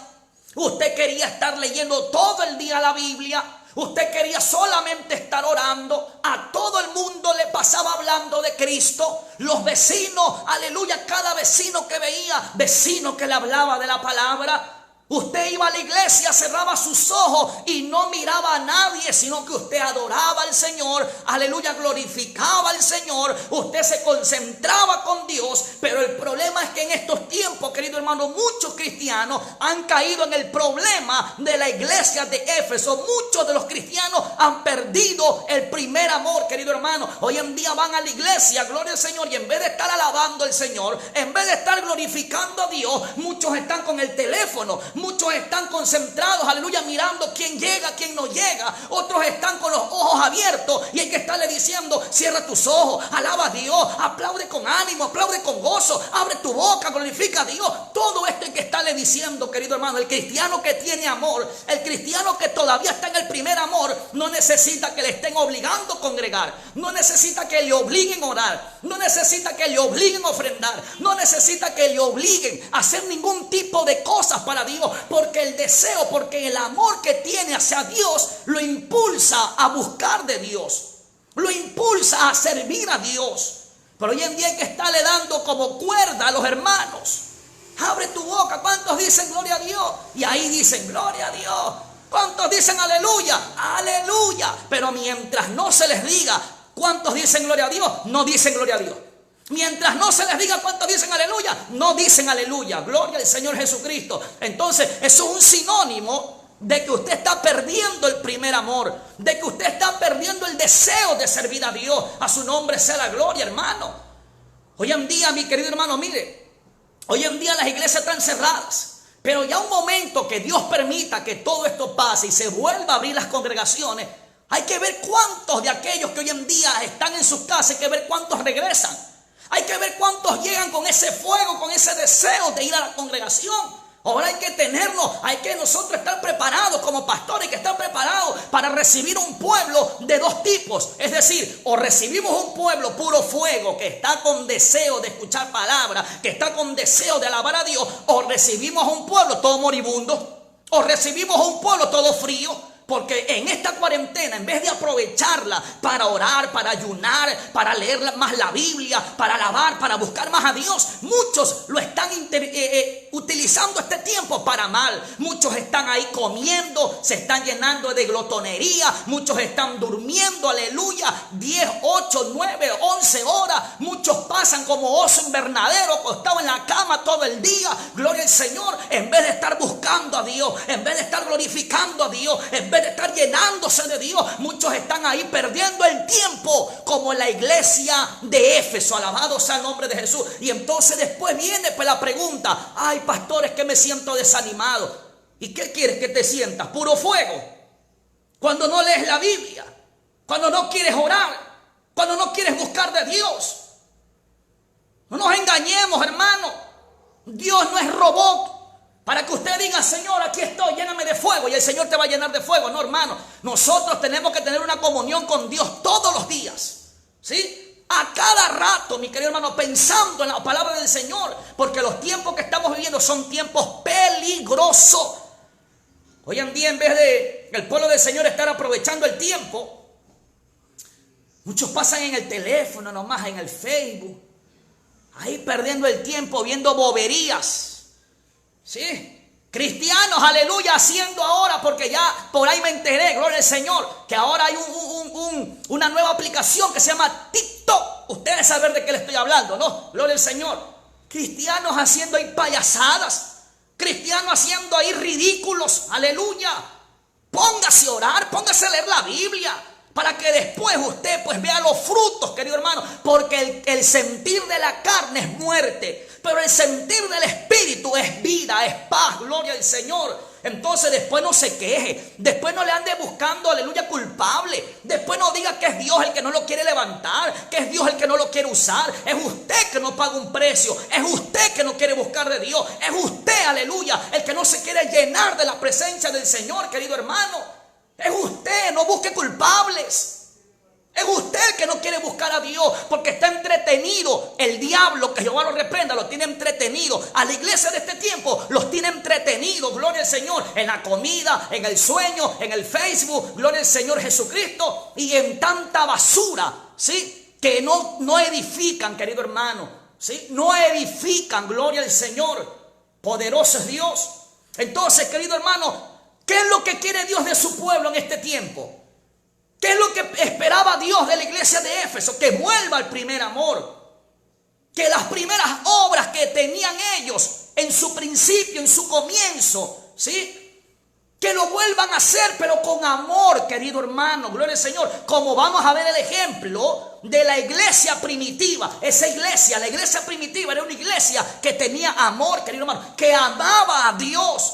usted quería estar leyendo todo el día la Biblia, usted quería solamente estar orando, a todo el mundo le pasaba hablando de Cristo, los vecinos, aleluya, cada vecino que veía, vecino que le hablaba de la palabra. Usted iba a la iglesia, cerraba sus ojos y no miraba a nadie, sino que usted adoraba al Señor, aleluya, glorificaba al Señor, usted se concentraba con Dios. Pero el problema es que en estos tiempos, querido hermano, muchos cristianos han caído en el problema de la iglesia de Éfeso. Muchos de los cristianos han perdido el primer amor, querido hermano. Hoy en día van a la iglesia, gloria al Señor, y en vez de estar alabando al Señor, en vez de estar glorificando a Dios, muchos están con el teléfono. Muchos están concentrados, aleluya, mirando quién llega, quién no llega. Otros están con los ojos abiertos y hay que estarle diciendo, cierra tus ojos, alaba a Dios, aplaude con ánimo, aplaude con gozo, abre tu boca, glorifica a Dios. Todo esto hay que estarle diciendo, querido hermano. El cristiano que tiene amor, el cristiano que todavía está en el primer amor, no necesita que le estén obligando a congregar, no necesita que le obliguen a orar, no necesita que le obliguen a ofrendar, no necesita que le obliguen a hacer ningún tipo de cosas para Dios. Porque el deseo, porque el amor que tiene hacia Dios lo impulsa a buscar de Dios, lo impulsa a servir a Dios. Pero hoy en día hay que estarle dando como cuerda a los hermanos. Abre tu boca. ¿Cuántos dicen gloria a Dios? Y ahí dicen gloria a Dios. ¿Cuántos dicen aleluya? Aleluya. Pero mientras no se les diga cuántos dicen gloria a Dios, no dicen gloria a Dios. Mientras no se les diga cuántos dicen aleluya, no dicen aleluya. Gloria al Señor Jesucristo. Entonces eso es un sinónimo de que usted está perdiendo el primer amor, de que usted está perdiendo el deseo de servir a Dios. A su nombre sea la gloria, hermano. Hoy en día, mi querido hermano, mire, hoy en día las iglesias están cerradas. Pero ya un momento que Dios permita que todo esto pase y se vuelva a abrir las congregaciones, hay que ver cuántos de aquellos que hoy en día están en sus casas, hay que ver cuántos regresan. Hay que ver cuántos llegan con ese fuego, con ese deseo de ir a la congregación. Ahora hay que tenerlo, hay que nosotros estar preparados como pastores, hay que estar preparados para recibir un pueblo de dos tipos. Es decir, o recibimos un pueblo puro fuego que está con deseo de escuchar palabra, que está con deseo de alabar a Dios, o recibimos un pueblo todo moribundo, o recibimos un pueblo todo frío. Porque en esta cuarentena, en vez de aprovecharla para orar, para ayunar, para leer más la Biblia, para alabar, para buscar más a Dios, muchos lo están utilizando este tiempo para mal. Muchos están ahí comiendo, se están llenando de glotonería, muchos están durmiendo, aleluya, 10, 8, 9, 11 horas. Muchos pasan como oso invernadero, acostado en la cama todo el día, gloria al Señor, en vez de estar buscando a Dios, en vez de estar glorificando a Dios, en vez vez de estar llenándose de Dios, muchos están ahí perdiendo el tiempo, como la iglesia de Éfeso. Alabado sea el nombre de Jesús. Y entonces después viene pues la pregunta: ay, pastor, es que me siento desanimado. ¿Y qué quieres que te sientas? ¿Puro fuego? Cuando no lees la Biblia, cuando no quieres orar, cuando no quieres buscar de Dios. No nos engañemos, hermano. Dios no es robot para que usted diga: Señor, aquí estoy, lléname de fuego, y el Señor te va a llenar de fuego. No, hermano. Nosotros tenemos que tener una comunión con Dios todos los días, ¿sí? A cada rato, mi querido hermano, pensando en la palabra del Señor, porque los tiempos que estamos viviendo son tiempos peligrosos. Hoy en día, en vez de el pueblo del Señor estar aprovechando el tiempo, muchos pasan en el teléfono nomás, en el Facebook, ahí perdiendo el tiempo viendo boberías, ¿sí? Cristianos, aleluya, haciendo ahora, porque ya por ahí me enteré, gloria al Señor, que ahora hay una nueva aplicación que se llama TikTok. Ustedes saben de qué le estoy hablando, ¿no? Gloria al Señor. Cristianos haciendo ahí payasadas, cristianos haciendo ahí ridículos, aleluya. Póngase a orar, póngase a leer la Biblia, para que después usted pues vea los frutos, querido hermano, porque el sentir de la carne es muerte, pero el sentir del Espíritu es vida, es paz, gloria al Señor. Entonces después no se queje, después no le ande buscando, aleluya, culpable. Después no diga que es Dios el que no lo quiere levantar, que es Dios el que no lo quiere usar. Es usted que no paga un precio, es usted que no quiere buscar de Dios, es usted, aleluya, el que no se quiere llenar de la presencia del Señor, querido hermano. Es usted, no busque culpables. Es usted el que no quiere buscar a Dios porque está entretenido. El diablo, que Jehová lo reprenda, lo tiene entretenido. A la iglesia de este tiempo los tiene entretenidos, gloria al Señor, en la comida, en el sueño, en el Facebook, gloria al Señor Jesucristo, y en tanta basura, ¿sí? Que no edifican, querido hermano, ¿sí? No edifican, gloria al Señor. Poderoso es Dios. Entonces, querido hermano, ¿qué es lo que quiere Dios de su pueblo en este tiempo? ¿Qué es lo que esperaba Dios de la iglesia de Éfeso? Que vuelva al primer amor. Que las primeras obras que tenían ellos en su principio, en su comienzo, ¿sí? Que lo vuelvan a hacer, pero con amor, querido hermano, gloria al Señor. Como vamos a ver el ejemplo de la iglesia primitiva. Esa iglesia, la iglesia primitiva, era una iglesia que tenía amor, querido hermano, que amaba a Dios.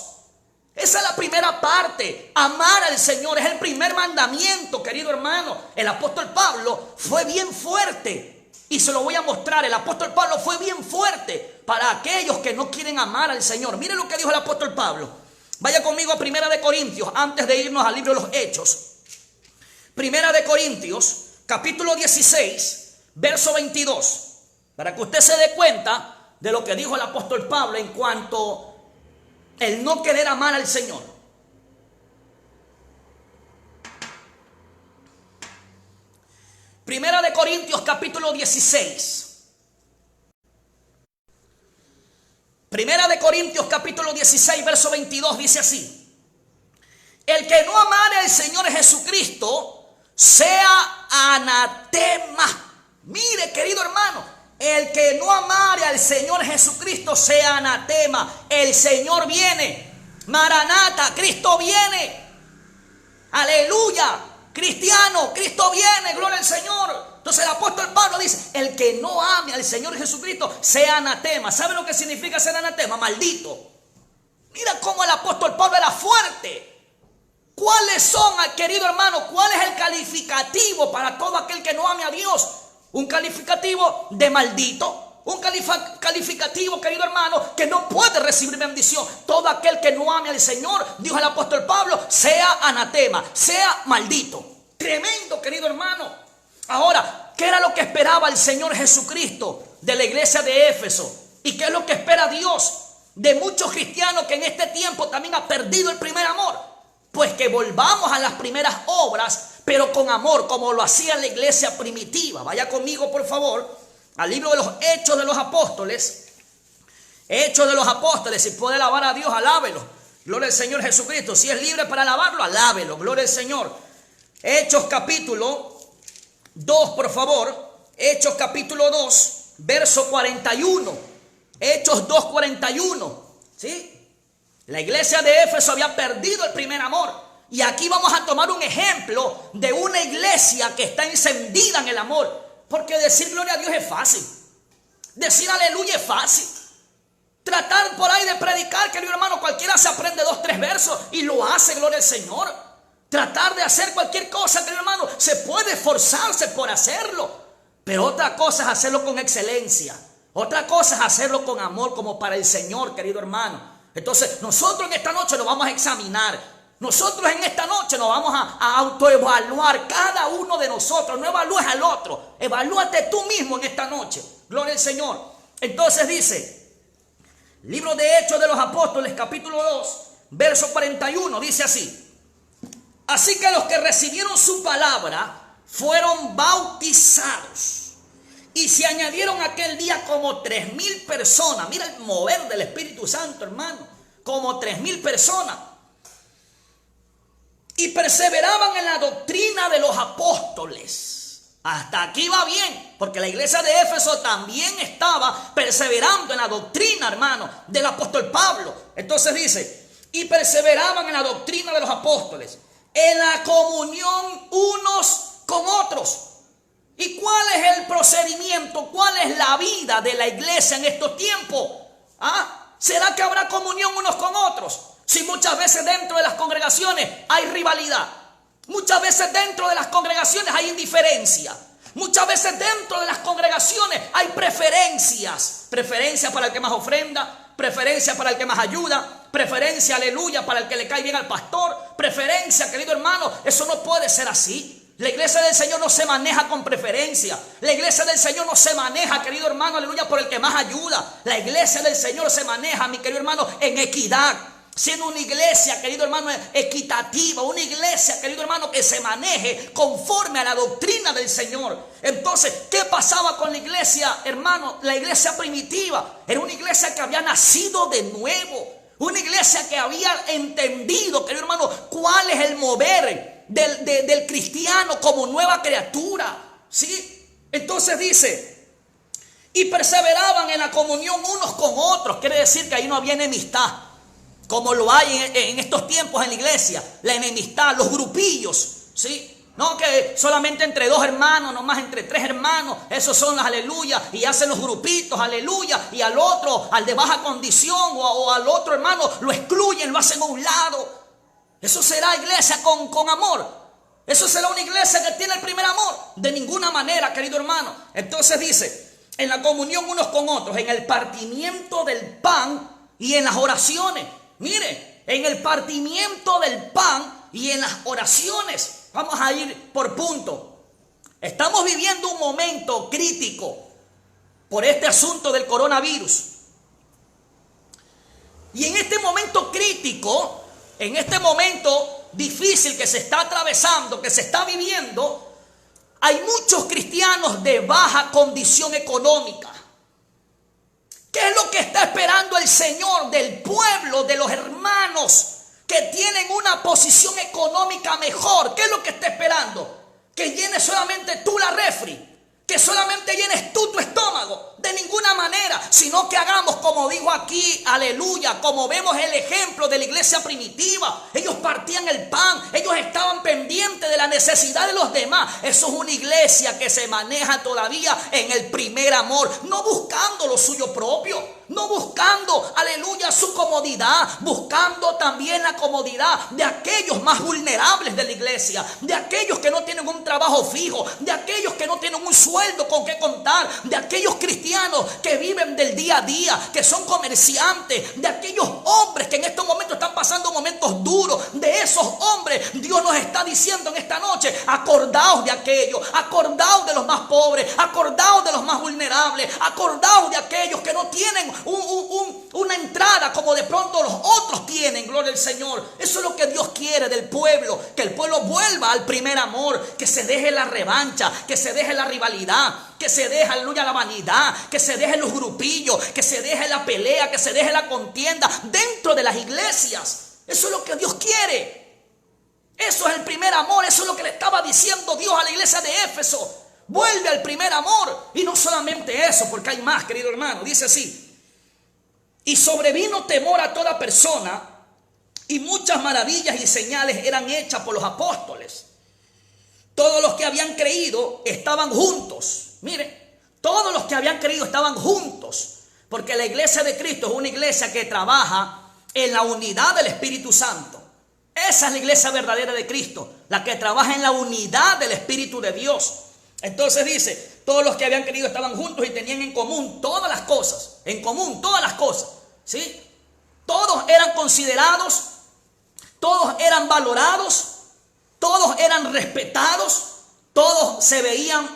Esa es la primera parte. Amar al Señor es el primer mandamiento, querido hermano. El apóstol Pablo fue bien fuerte, y se lo voy a mostrar. El apóstol Pablo fue bien fuerte para aquellos que no quieren amar al Señor. Miren lo que dijo el apóstol Pablo. Vaya conmigo a Primera de Corintios, antes de irnos al libro de los Hechos. Primera de Corintios, capítulo 16, verso 22. Para que usted se dé cuenta de lo que dijo el apóstol Pablo en cuanto el no querer amar al Señor. Primera de Corintios capítulo 16. Primera de Corintios capítulo 16 verso 22 dice así: el que no amare al Señor Jesucristo sea anatema. Mire, querido hermano, el que no amare al Señor Jesucristo sea anatema. El Señor viene. Maranata, Cristo viene. Aleluya. Cristiano, Cristo viene. Gloria al Señor. Entonces el apóstol Pablo dice: el que no ame al Señor Jesucristo sea anatema. ¿Sabe lo que significa ser anatema? Maldito. Mira cómo el apóstol Pablo era fuerte. ¿Cuáles son, querido hermano, cuál es el calificativo para todo aquel que no ame a Dios? Un calificativo de maldito. Un calificativo, querido hermano, que no puede recibir bendición. Todo aquel que no ame al Señor, dijo el apóstol Pablo, sea anatema, sea maldito. Tremendo, querido hermano. Ahora, ¿qué era lo que esperaba el Señor Jesucristo de la iglesia de Éfeso? ¿Y qué es lo que espera Dios de muchos cristianos que en este tiempo también han perdido el primer amor? Pues que volvamos a las primeras obras, pero con amor, como lo hacía la iglesia primitiva. Vaya conmigo, por favor, al libro de los Hechos de los Apóstoles. Hechos de los Apóstoles. Si puede alabar a Dios, alábelo. Gloria al Señor Jesucristo. Si es libre para alabarlo, alábelo. Gloria al Señor. Hechos capítulo 2, por favor. Hechos capítulo 2, verso 41. Hechos 2:41. ¿Sí? La iglesia de Éfeso había perdido el primer amor. Y aquí vamos a tomar un ejemplo de una iglesia que está encendida en el amor. Porque decir gloria a Dios es fácil. Decir aleluya es fácil. Tratar por ahí de predicar, querido hermano, cualquiera se aprende 2, 3 versos y lo hace, gloria al Señor. Tratar de hacer cualquier cosa, querido hermano, se puede esforzarse por hacerlo. Pero otra cosa es hacerlo con excelencia. Otra cosa es hacerlo con amor, como para el Señor, querido hermano. Entonces, nosotros en esta noche nos vamos a examinar. Nosotros en esta noche nos vamos a autoevaluar, cada uno de nosotros. No evalúes al otro, evalúate tú mismo en esta noche. Gloria al Señor. Entonces dice, libro de Hechos de los Apóstoles, capítulo 2, verso 41, dice así: así que los que recibieron su palabra fueron bautizados. Y se añadieron aquel día como 3,000 personas. Mira el mover del Espíritu Santo, hermano. Como 3,000 personas. Y perseveraban en la doctrina de los apóstoles. Hasta aquí va bien, porque la iglesia de Éfeso también estaba perseverando en la doctrina, hermano, del apóstol Pablo. Entonces dice, y perseveraban en la doctrina de los apóstoles, en la comunión unos con otros. ¿Y cuál es el procedimiento? ¿Cuál es la vida de la iglesia en estos tiempos? ¿Será que habrá comunión unos con otros? Si muchas veces dentro de las congregaciones hay rivalidad. Muchas veces dentro de las congregaciones hay indiferencia. Muchas veces dentro de las congregaciones hay preferencias. Preferencia para el que más ofrenda, preferencia para el que más ayuda, preferencia, aleluya, para el que le cae bien al pastor. Preferencia, querido hermano, eso no puede ser así. La iglesia del Señor no se maneja con preferencia. La iglesia del Señor no se maneja, querido hermano, aleluya, por el que más ayuda. La iglesia del Señor se maneja, mi querido hermano, en equidad. Siendo una iglesia, querido hermano, equitativa. Una iglesia, querido hermano, que se maneje conforme a la doctrina del Señor. Entonces, ¿qué pasaba con la iglesia, hermano? La iglesia primitiva era una iglesia que había nacido de nuevo. Una iglesia que había entendido, querido hermano, cuál es el mover del cristiano como nueva criatura, ¿sí? Entonces dice, y perseveraban en la comunión unos con otros. Quiere decir que ahí no había enemistad, como lo hay en estos tiempos en la iglesia. La enemistad, los grupillos, ¿sí? No que solamente entre 2 hermanos, nomás entre 3 hermanos, esos son las aleluyas, y hacen los grupitos, aleluya, y al otro, al de baja condición, o al otro hermano, lo excluyen, lo hacen a un lado. ¿Eso será iglesia con amor? ¿Eso será una iglesia que tiene el primer amor? De ninguna manera, querido hermano. Entonces dice, en la comunión unos con otros, en el partimiento del pan y en las oraciones. Mire, en el partimiento del pan y en las oraciones. Vamos a ir por punto. Estamos viviendo un momento crítico por este asunto del coronavirus. Y en este momento crítico, en este momento difícil que se está atravesando, que se está viviendo, hay muchos cristianos de baja condición económica. ¿Qué es lo que está esperando el Señor del pueblo, de los hermanos que tienen una posición económica mejor? ¿Qué es lo que está esperando? Que llenes solamente tú la refri, que solamente llenes tú tu estómago. De ninguna manera, sino que hagamos como dijo aquí, aleluya, como vemos el ejemplo de la iglesia primitiva. Ellos partían el pan, ellos estaban pendientes de la necesidad de los demás. Eso es una iglesia que se maneja todavía en el primer amor, no buscando lo suyo propio, no buscando, aleluya, su comodidad, buscando también la comodidad de aquellos más vulnerables de la iglesia, de aquellos que no tienen un trabajo fijo, de aquellos que no tienen un sueldo con que contar, de aquellos cristianos que viven del día a día, que son comerciantes, de aquellos hombres que en estos momentos están pasando momentos duros. De esos hombres Dios nos está diciendo en esta noche, acordaos de aquellos, acordaos de los más pobres, acordaos de los más vulnerables, acordaos de aquellos que no tienen una entrada como de pronto los otros tienen. Gloria al Señor. Eso es lo que Dios quiere del pueblo, que el pueblo vuelva al primer amor, que se deje la revancha, que se deje la rivalidad, que se deje, aleluya, la vanidad, que se deje los grupillos, que se deje la pelea, que se deje la contienda dentro de las iglesias. Eso es lo que Dios quiere. Eso es el primer amor. Eso es lo que le estaba diciendo Dios a la iglesia de Éfeso. Vuelve al primer amor. Y no solamente eso, porque hay más, querido hermano. Dice así: y sobrevino temor a toda persona, y muchas maravillas y señales eran hechas por los apóstoles. Todos los que habían creído estaban juntos. Mire, todos los que habían creído estaban juntos, porque la iglesia de Cristo es una iglesia que trabaja en la unidad del Espíritu Santo. Esa es la iglesia verdadera de Cristo, la que trabaja en la unidad del Espíritu de Dios. Entonces dice, todos los que habían creído estaban juntos y tenían en común todas las cosas. En común todas las cosas, ¿sí? Todos eran considerados, todos eran valorados, todos eran respetados, todos se veían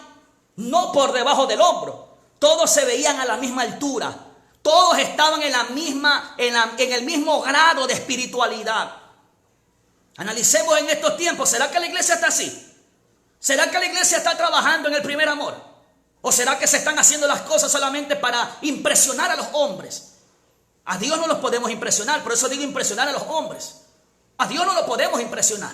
no por debajo del hombro, todos se veían a la misma altura, todos estaban en el mismo grado de espiritualidad. Analicemos en estos tiempos, ¿será que la iglesia está así? ¿Será que la iglesia está trabajando en el primer amor? ¿O será que se están haciendo las cosas solamente para impresionar a los hombres? A Dios no los podemos impresionar, por eso digo impresionar a los hombres. A Dios no lo podemos impresionar,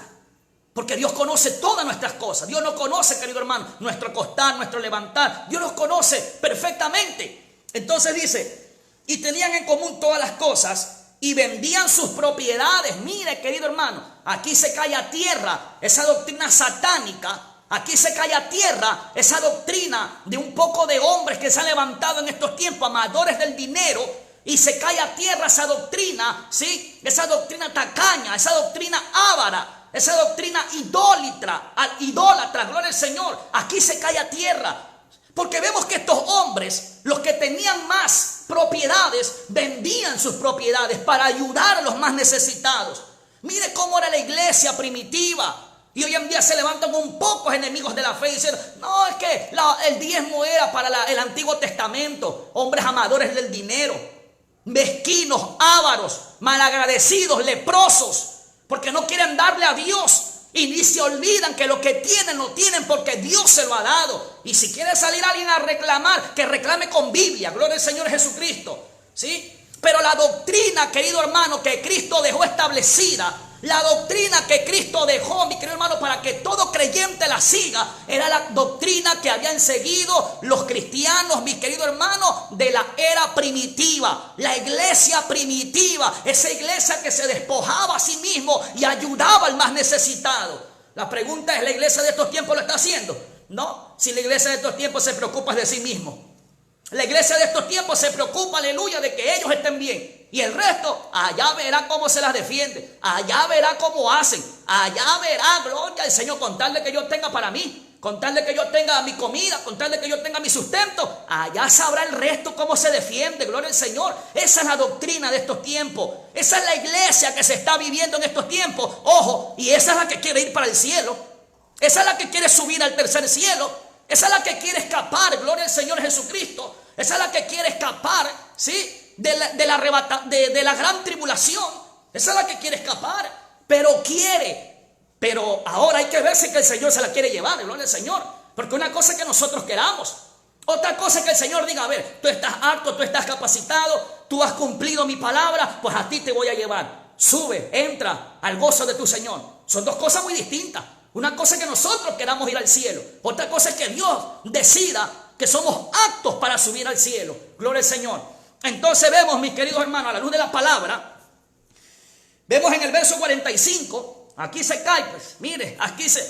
porque Dios conoce todas nuestras cosas. Dios nos conoce, querido hermano, nuestro acostar, nuestro levantar. Dios nos conoce perfectamente. Entonces dice, y tenían en común todas las cosas y vendían sus propiedades. Mire, querido hermano, aquí se cae a tierra esa doctrina satánica. Aquí se cae a tierra esa doctrina de un poco de hombres que se han levantado en estos tiempos, amadores del dinero, y se cae a tierra esa doctrina, ¿sí? Esa doctrina tacaña, esa doctrina avara, esa doctrina idólatra, gloria al Señor. Aquí se cae a tierra, porque vemos que estos hombres, los que tenían más propiedades, vendían sus propiedades para ayudar a los más necesitados. Mire cómo era la iglesia primitiva. Y hoy en día se levantan un pocos enemigos de la fe y dicen, no, es que el diezmo era para el Antiguo Testamento. Hombres amadores del dinero, mezquinos, ávaros, malagradecidos, leprosos, porque no quieren darle a Dios. Y ni se olvidan que lo que tienen lo tienen porque Dios se lo ha dado. Y si quiere salir alguien a reclamar, que reclame con Biblia, gloria al Señor Jesucristo, ¿sí? Pero la doctrina, querido hermano, que Cristo dejó establecida, la doctrina que Cristo dejó, mi querido hermano, para que todo creyente la siga, era la doctrina que habían seguido los cristianos, mi querido hermano, de la era primitiva. La iglesia primitiva, esa iglesia que se despojaba a sí mismo y ayudaba al más necesitado. La pregunta es, ¿la iglesia de estos tiempos lo está haciendo? No, si la iglesia de estos tiempos se preocupa de sí mismo. La iglesia de estos tiempos se preocupa, aleluya, de que ellos estén bien. Y el resto, allá verá cómo se las defiende. Allá verá cómo hacen. Allá verá, gloria al Señor, con tal de que yo tenga para mí, con tal de que yo tenga mi comida, con tal de que yo tenga mi sustento. Allá sabrá el resto cómo se defiende, gloria al Señor. Esa es la doctrina de estos tiempos. Esa es la iglesia que se está viviendo en estos tiempos. Ojo, y esa es la que quiere ir para el cielo. Esa es la que quiere subir al tercer cielo. Esa es la que quiere escapar, gloria al Señor Jesucristo. Esa es la que quiere escapar, ¿sí? De la gran tribulación. Esa es la que quiere escapar, pero ahora hay que ver si que el Señor se la quiere llevar, gloria al Señor. Porque una cosa es que nosotros queramos, otra cosa es que el Señor diga, a ver, tú estás apto, tú estás capacitado, tú has cumplido mi palabra, pues a ti te voy a llevar. Sube, entra al gozo de tu Señor. Son dos cosas muy distintas. Una cosa es que nosotros queramos ir al cielo, otra cosa es que Dios decida que somos aptos para subir al cielo. Gloria al Señor. Entonces vemos, mis queridos hermanos, a la luz de la palabra, vemos en el verso 45, aquí se cae, pues, mire,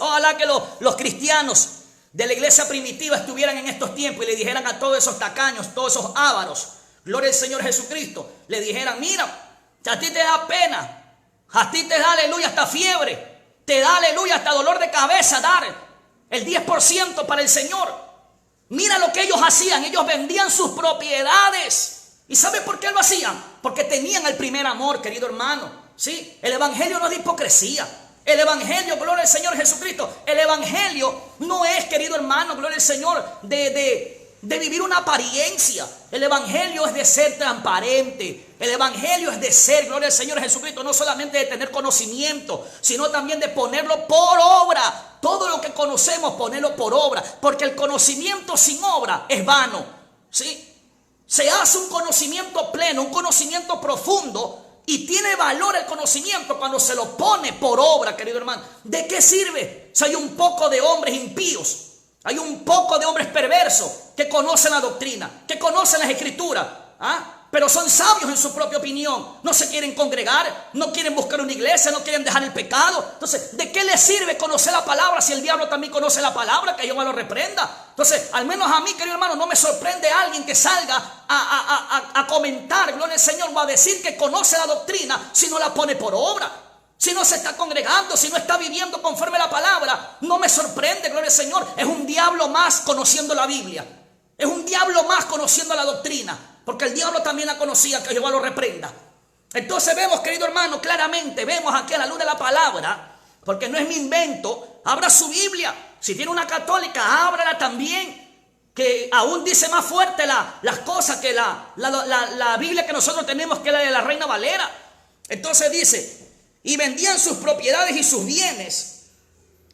ojalá que los cristianos de la iglesia primitiva estuvieran en estos tiempos y le dijeran a todos esos tacaños, todos esos ávaros, gloria al Señor Jesucristo, le dijeran, mira, a ti te da pena, a ti te da, aleluya, hasta fiebre, te da, aleluya, hasta dolor de cabeza dar el 10% para el Señor. Mira lo que ellos hacían, ellos vendían sus propiedades. ¿Y sabe por qué lo hacían? Porque tenían el primer amor, querido hermano. ¿Sí? El evangelio no es de hipocresía. El evangelio, gloria al Señor Jesucristo, el evangelio no es, querido hermano, gloria al Señor, de vivir una apariencia. El evangelio es de ser transparente. El evangelio es de ser, gloria al Señor Jesucristo, no solamente de tener conocimiento, sino también de ponerlo por obra. Todo lo que conocemos, ponerlo por obra, porque el conocimiento sin obra es vano. ¿Sí? Se hace un conocimiento pleno, un conocimiento profundo, y tiene valor el conocimiento cuando se lo pone por obra, querido hermano. ¿De qué sirve si hay un poco de hombres impíos? Hay un poco de hombres perversos que conocen la doctrina, que conocen las escrituras, pero son sabios en su propia opinión. No se quieren congregar, no quieren buscar una iglesia, no quieren dejar el pecado. Entonces, ¿de qué les sirve conocer la palabra si el diablo también conoce la palabra? Que Jehová lo reprenda. Entonces, al menos a mí, querido hermano, no me sorprende alguien que salga a comentar, gloria al Señor, o a decir que conoce la doctrina si no la pone por obra. Si no se está congregando, si no está viviendo conforme a la palabra, no me sorprende, gloria al Señor. Es un diablo más conociendo la Biblia. Es un diablo más conociendo la doctrina. Porque el diablo también la conocía, que Jehová lo reprenda. Entonces vemos, querido hermano, claramente, vemos aquí a la luz de la palabra, porque no es mi invento. Abra su Biblia. Si tiene una católica, ábrala también, que aún dice más fuerte las cosas que la Biblia que nosotros tenemos, que es la de la Reina Valera. Entonces dice, y vendían sus propiedades y sus bienes,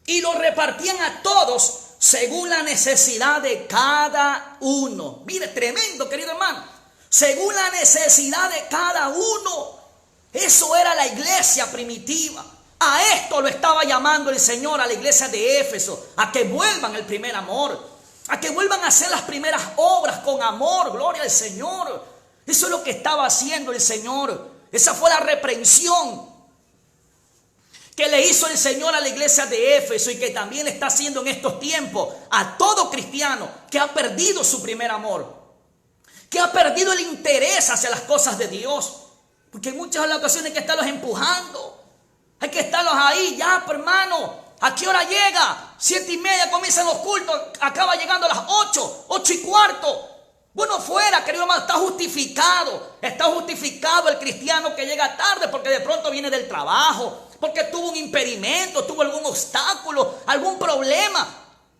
y los repartían a todos según la necesidad de cada uno. Mire, tremendo, querido hermano. Según la necesidad de cada uno. Eso era la iglesia primitiva. A esto lo estaba llamando el Señor a la iglesia de Éfeso, a que vuelvan el primer amor, a que vuelvan a hacer las primeras obras con amor. Gloria al Señor. Eso es lo que estaba haciendo el Señor. Esa fue la reprensión que le hizo el Señor a la iglesia de Éfeso, y que también está haciendo en estos tiempos a todo cristiano que ha perdido su primer amor, que ha perdido el interés hacia las cosas de Dios. Porque en muchas ocasiones hay que estarlos empujando, hay que estarlos ahí. Ya, hermano, ¿a qué hora llega? 7:30 comienzan los cultos, acaba llegando a las 8, 8:15. Bueno, fuera, querido hermano, está justificado el cristiano que llega tarde, porque de pronto viene del trabajo, porque tuvo un impedimento, tuvo algún obstáculo, algún problema.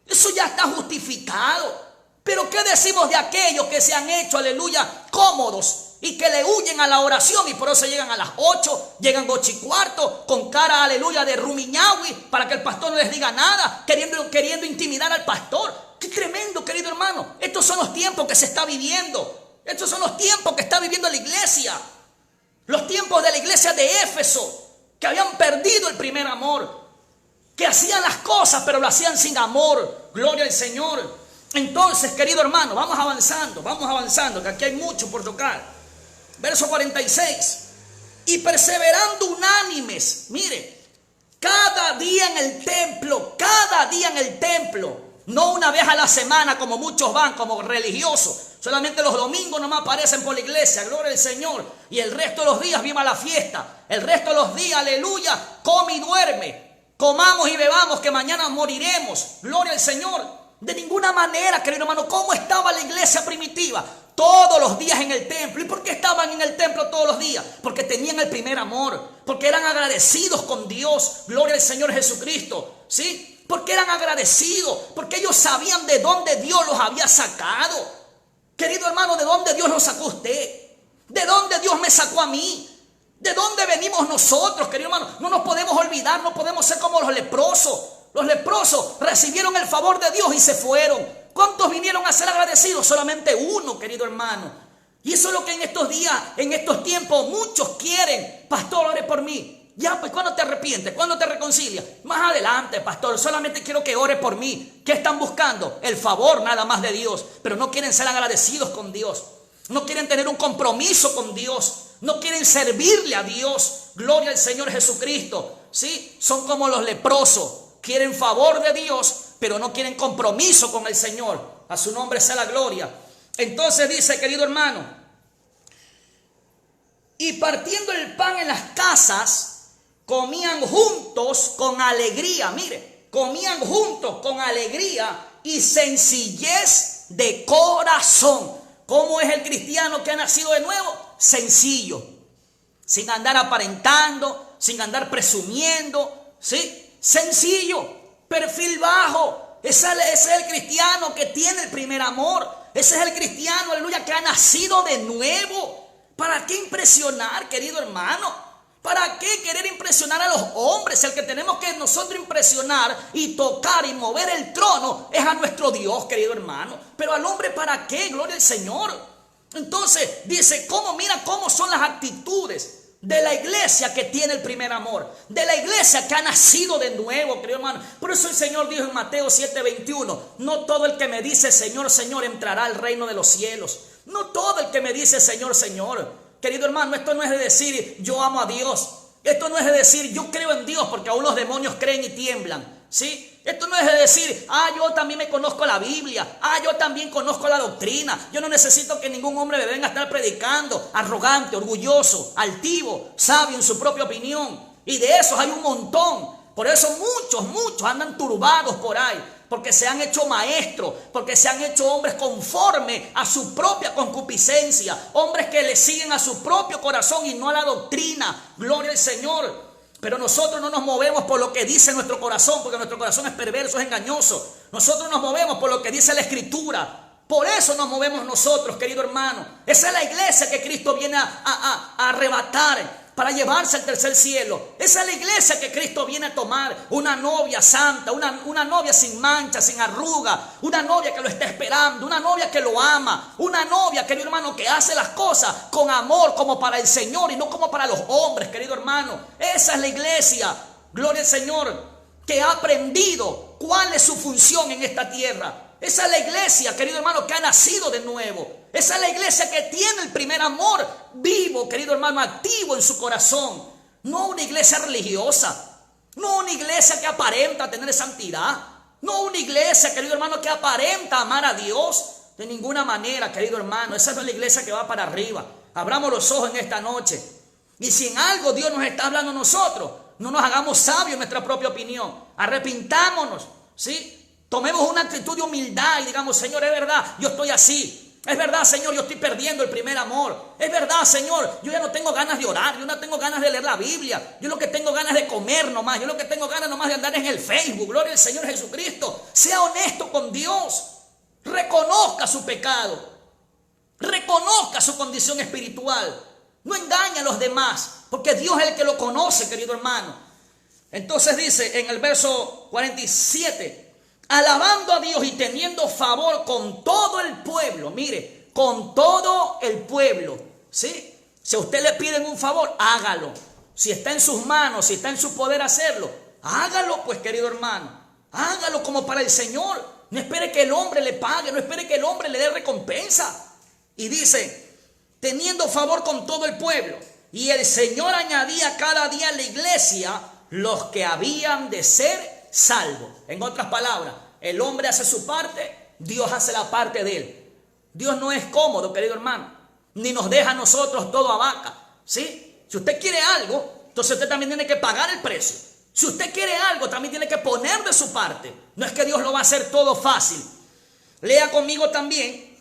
Eso ya está justificado. Pero ¿qué decimos de aquellos que se han hecho, aleluya, cómodos y que le huyen a la oración, y por eso llegan a las 8, llegan 8:15, con cara, aleluya, de rumiñahui, para que el pastor no les diga nada, queriendo intimidar al pastor? ¡Qué tremendo, querido hermano! Estos son los tiempos que se está viviendo. Estos son los tiempos que está viviendo la iglesia. Los tiempos de la iglesia de Éfeso, que habían perdido el primer amor, que hacían las cosas pero lo hacían sin amor. Gloria al Señor. Entonces, querido hermano, vamos avanzando, que aquí hay mucho por tocar. Verso 46. Y perseverando unánimes, mire, cada día en el templo, no una vez a la semana como muchos van, como religiosos. Solamente los domingos nomás aparecen por la iglesia, gloria al Señor. Y el resto de los días viva la fiesta. El resto de los días, aleluya, come y duerme. Comamos y bebamos, que mañana moriremos. Gloria al Señor. De ninguna manera, querido hermano. ¿Cómo estaba la iglesia primitiva? Todos los días en el templo. ¿Y por qué estaban en el templo todos los días? Porque tenían el primer amor, porque eran agradecidos con Dios. Gloria al Señor Jesucristo, ¿sí? Porque eran agradecidos, porque ellos sabían de dónde Dios los había sacado. Querido hermano, ¿de dónde Dios lo sacó a usted? ¿De dónde Dios me sacó a mí? ¿De dónde venimos nosotros, querido hermano? No nos podemos olvidar, no podemos ser como los leprosos. Los leprosos recibieron el favor de Dios y se fueron. ¿Cuántos vinieron a ser agradecidos? Solamente uno, querido hermano. Y eso es lo que en estos días, en estos tiempos, muchos quieren. Pastor, ore por mí. Ya, pues, ¿cuándo te arrepientes? ¿Cuándo te reconcilias? Más adelante, pastor, solamente quiero que ore por mí. ¿Qué están buscando? El favor nada más de Dios. Pero no quieren ser agradecidos con Dios. No quieren tener un compromiso con Dios. No quieren servirle a Dios. Gloria al Señor Jesucristo. ¿Sí? Son como los leprosos. Quieren favor de Dios, pero no quieren compromiso con el Señor. A su nombre sea la gloria. Entonces dice, querido hermano, y partiendo el pan en las casas, comían juntos con alegría. Mire, comían juntos con alegría y sencillez de corazón. ¿Cómo es el cristiano que ha nacido de nuevo? Sencillo, sin andar aparentando, sin andar presumiendo, ¿sí? Sencillo, perfil bajo. Ese es el cristiano que tiene el primer amor. Ese es el cristiano, aleluya, que ha nacido de nuevo. ¿Para qué impresionar, querido hermano? ¿Para qué querer impresionar a los hombres? El que tenemos que nosotros impresionar y tocar y mover el trono es a nuestro Dios, querido hermano. Pero al hombre, ¿para qué? Gloria al Señor. Entonces dice, mira cómo son las actitudes de la iglesia que tiene el primer amor, de la iglesia que ha nacido de nuevo, querido hermano. Por eso el Señor dijo en Mateo 7:21, no todo el que me dice Señor, Señor entrará al reino de los cielos. No todo el que me dice Señor, Señor. Querido hermano, esto no es de decir yo amo a Dios. Esto no es de decir yo creo en Dios, porque aún los demonios creen y tiemblan, ¿sí? Esto no es de decir, yo también me conozco la Biblia, yo también conozco la doctrina, yo no necesito que ningún hombre me venga a estar predicando, arrogante, orgulloso, altivo, sabio en su propia opinión. Y de esos hay un montón. Por eso muchos andan turbados por ahí, porque se han hecho maestros, porque se han hecho hombres conforme a su propia concupiscencia, hombres que le siguen a su propio corazón y no a la doctrina. Gloria al Señor. Pero nosotros no nos movemos por lo que dice nuestro corazón, porque nuestro corazón es perverso, es engañoso. Nosotros nos movemos por lo que dice la Escritura. Por eso nos movemos nosotros, querido hermano. Esa es la iglesia que Cristo viene a arrebatar para llevarse al tercer cielo. Esa es la iglesia que Cristo viene a tomar. Una novia santa, una novia sin mancha, sin arruga. Una novia que lo está esperando, una novia que lo ama. Una novia, querido hermano, que hace las cosas con amor como para el Señor y no como para los hombres, querido hermano. Esa es la iglesia, gloria al Señor, que ha aprendido cuál es su función en esta tierra. Esa es la iglesia, querido hermano, que ha nacido de nuevo. Esa es la iglesia que tiene el primer amor vivo, querido hermano, activo en su corazón. No una iglesia religiosa, no una iglesia que aparenta tener santidad, no una iglesia, querido hermano, que aparenta amar a Dios. De ninguna manera, querido hermano, esa no es la iglesia que va para arriba. Abramos los ojos en esta noche. Y si en algo Dios nos está hablando a nosotros, no nos hagamos sabios en nuestra propia opinión. Arrepintámonos, ¿sí? Tomemos una actitud de humildad y digamos, Señor, es verdad, yo estoy así. Es verdad, Señor, yo estoy perdiendo el primer amor. Es verdad, Señor, yo ya no tengo ganas de orar, yo no tengo ganas de leer la Biblia. Yo lo que tengo ganas de comer nomás, yo lo que tengo ganas nomás de andar en el Facebook. Gloria al Señor Jesucristo. Sea honesto con Dios. Reconozca su pecado. Reconozca su condición espiritual. No engañe a los demás, porque Dios es el que lo conoce, querido hermano. Entonces dice en el verso 47... alabando a Dios y teniendo favor con todo el pueblo. Mire, con todo el pueblo, ¿sí? Si a usted le piden un favor, hágalo. Si está en sus manos, si está en su poder hacerlo, hágalo pues, querido hermano. Hágalo como para el Señor. No espere que el hombre le pague, no espere que el hombre le dé recompensa. Y dice, teniendo favor con todo el pueblo. Y el Señor añadía cada día a la iglesia los que habían de ser salvo. En otras palabras, el hombre hace su parte, Dios hace la parte de él. Dios no es cómodo, querido hermano, ni nos deja a nosotros todo a vaca, ¿sí? Si usted quiere algo, entonces usted también tiene que pagar el precio. Si usted quiere algo, también tiene que poner de su parte. No es que Dios lo va a hacer todo fácil. Lea conmigo también,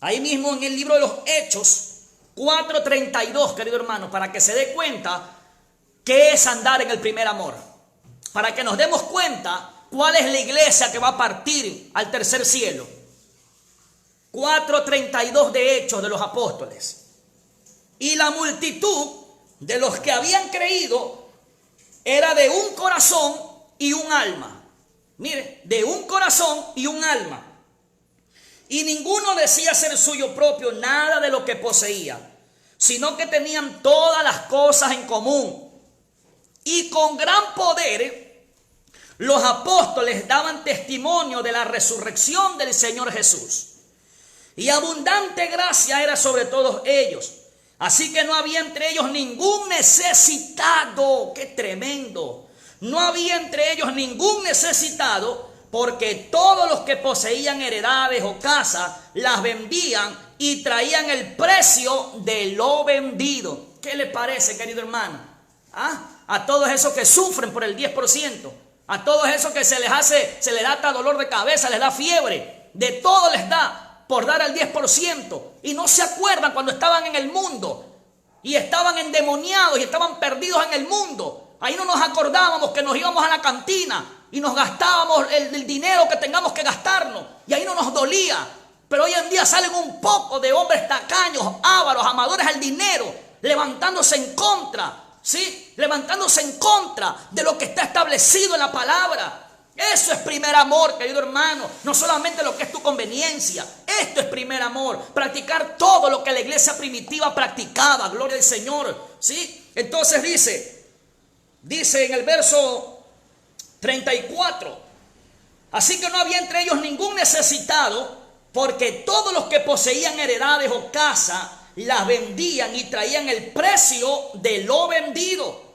ahí mismo en el libro de los Hechos 4:32, querido hermano, para que se dé cuenta qué es andar en el primer amor. Para que nos demos cuenta cuál es la iglesia que va a partir al tercer cielo. 4:32 de Hechos de los Apóstoles. Y la multitud de los que habían creído era de un corazón y un alma. Mire, de un corazón y un alma. Y ninguno decía ser suyo propio nada de lo que poseía, sino que tenían todas las cosas en común. Y con gran poder los apóstoles daban testimonio de la resurrección del Señor Jesús. Y abundante gracia era sobre todos ellos. Así que no había entre ellos ningún necesitado. ¡Qué tremendo! No había entre ellos ningún necesitado, porque todos los que poseían heredades o casas las vendían y traían el precio de lo vendido. ¿Qué le parece, querido hermano? A todos esos que sufren por el 10%, a todos esos que se les da hasta dolor de cabeza, les da fiebre, de todo les da por dar al 10%, y no se acuerdan cuando estaban en el mundo y estaban endemoniados y estaban perdidos en el mundo. Ahí no nos acordábamos que nos íbamos a la cantina y nos gastábamos el dinero que tengamos que gastarnos, y ahí no nos dolía. Pero hoy en día salen un poco de hombres tacaños, ávaros, amadores al dinero, levantándose en contra, ¿sí? Levantándose en contra de lo que está establecido en la palabra. Eso es primer amor, querido hermano. No solamente lo que es tu conveniencia. Esto es primer amor, practicar todo lo que la iglesia primitiva practicaba, gloria al Señor, ¿sí? Entonces dice en el verso 34, así que no había entre ellos ningún necesitado, porque todos los que poseían heredades o casa las vendían y traían el precio de lo vendido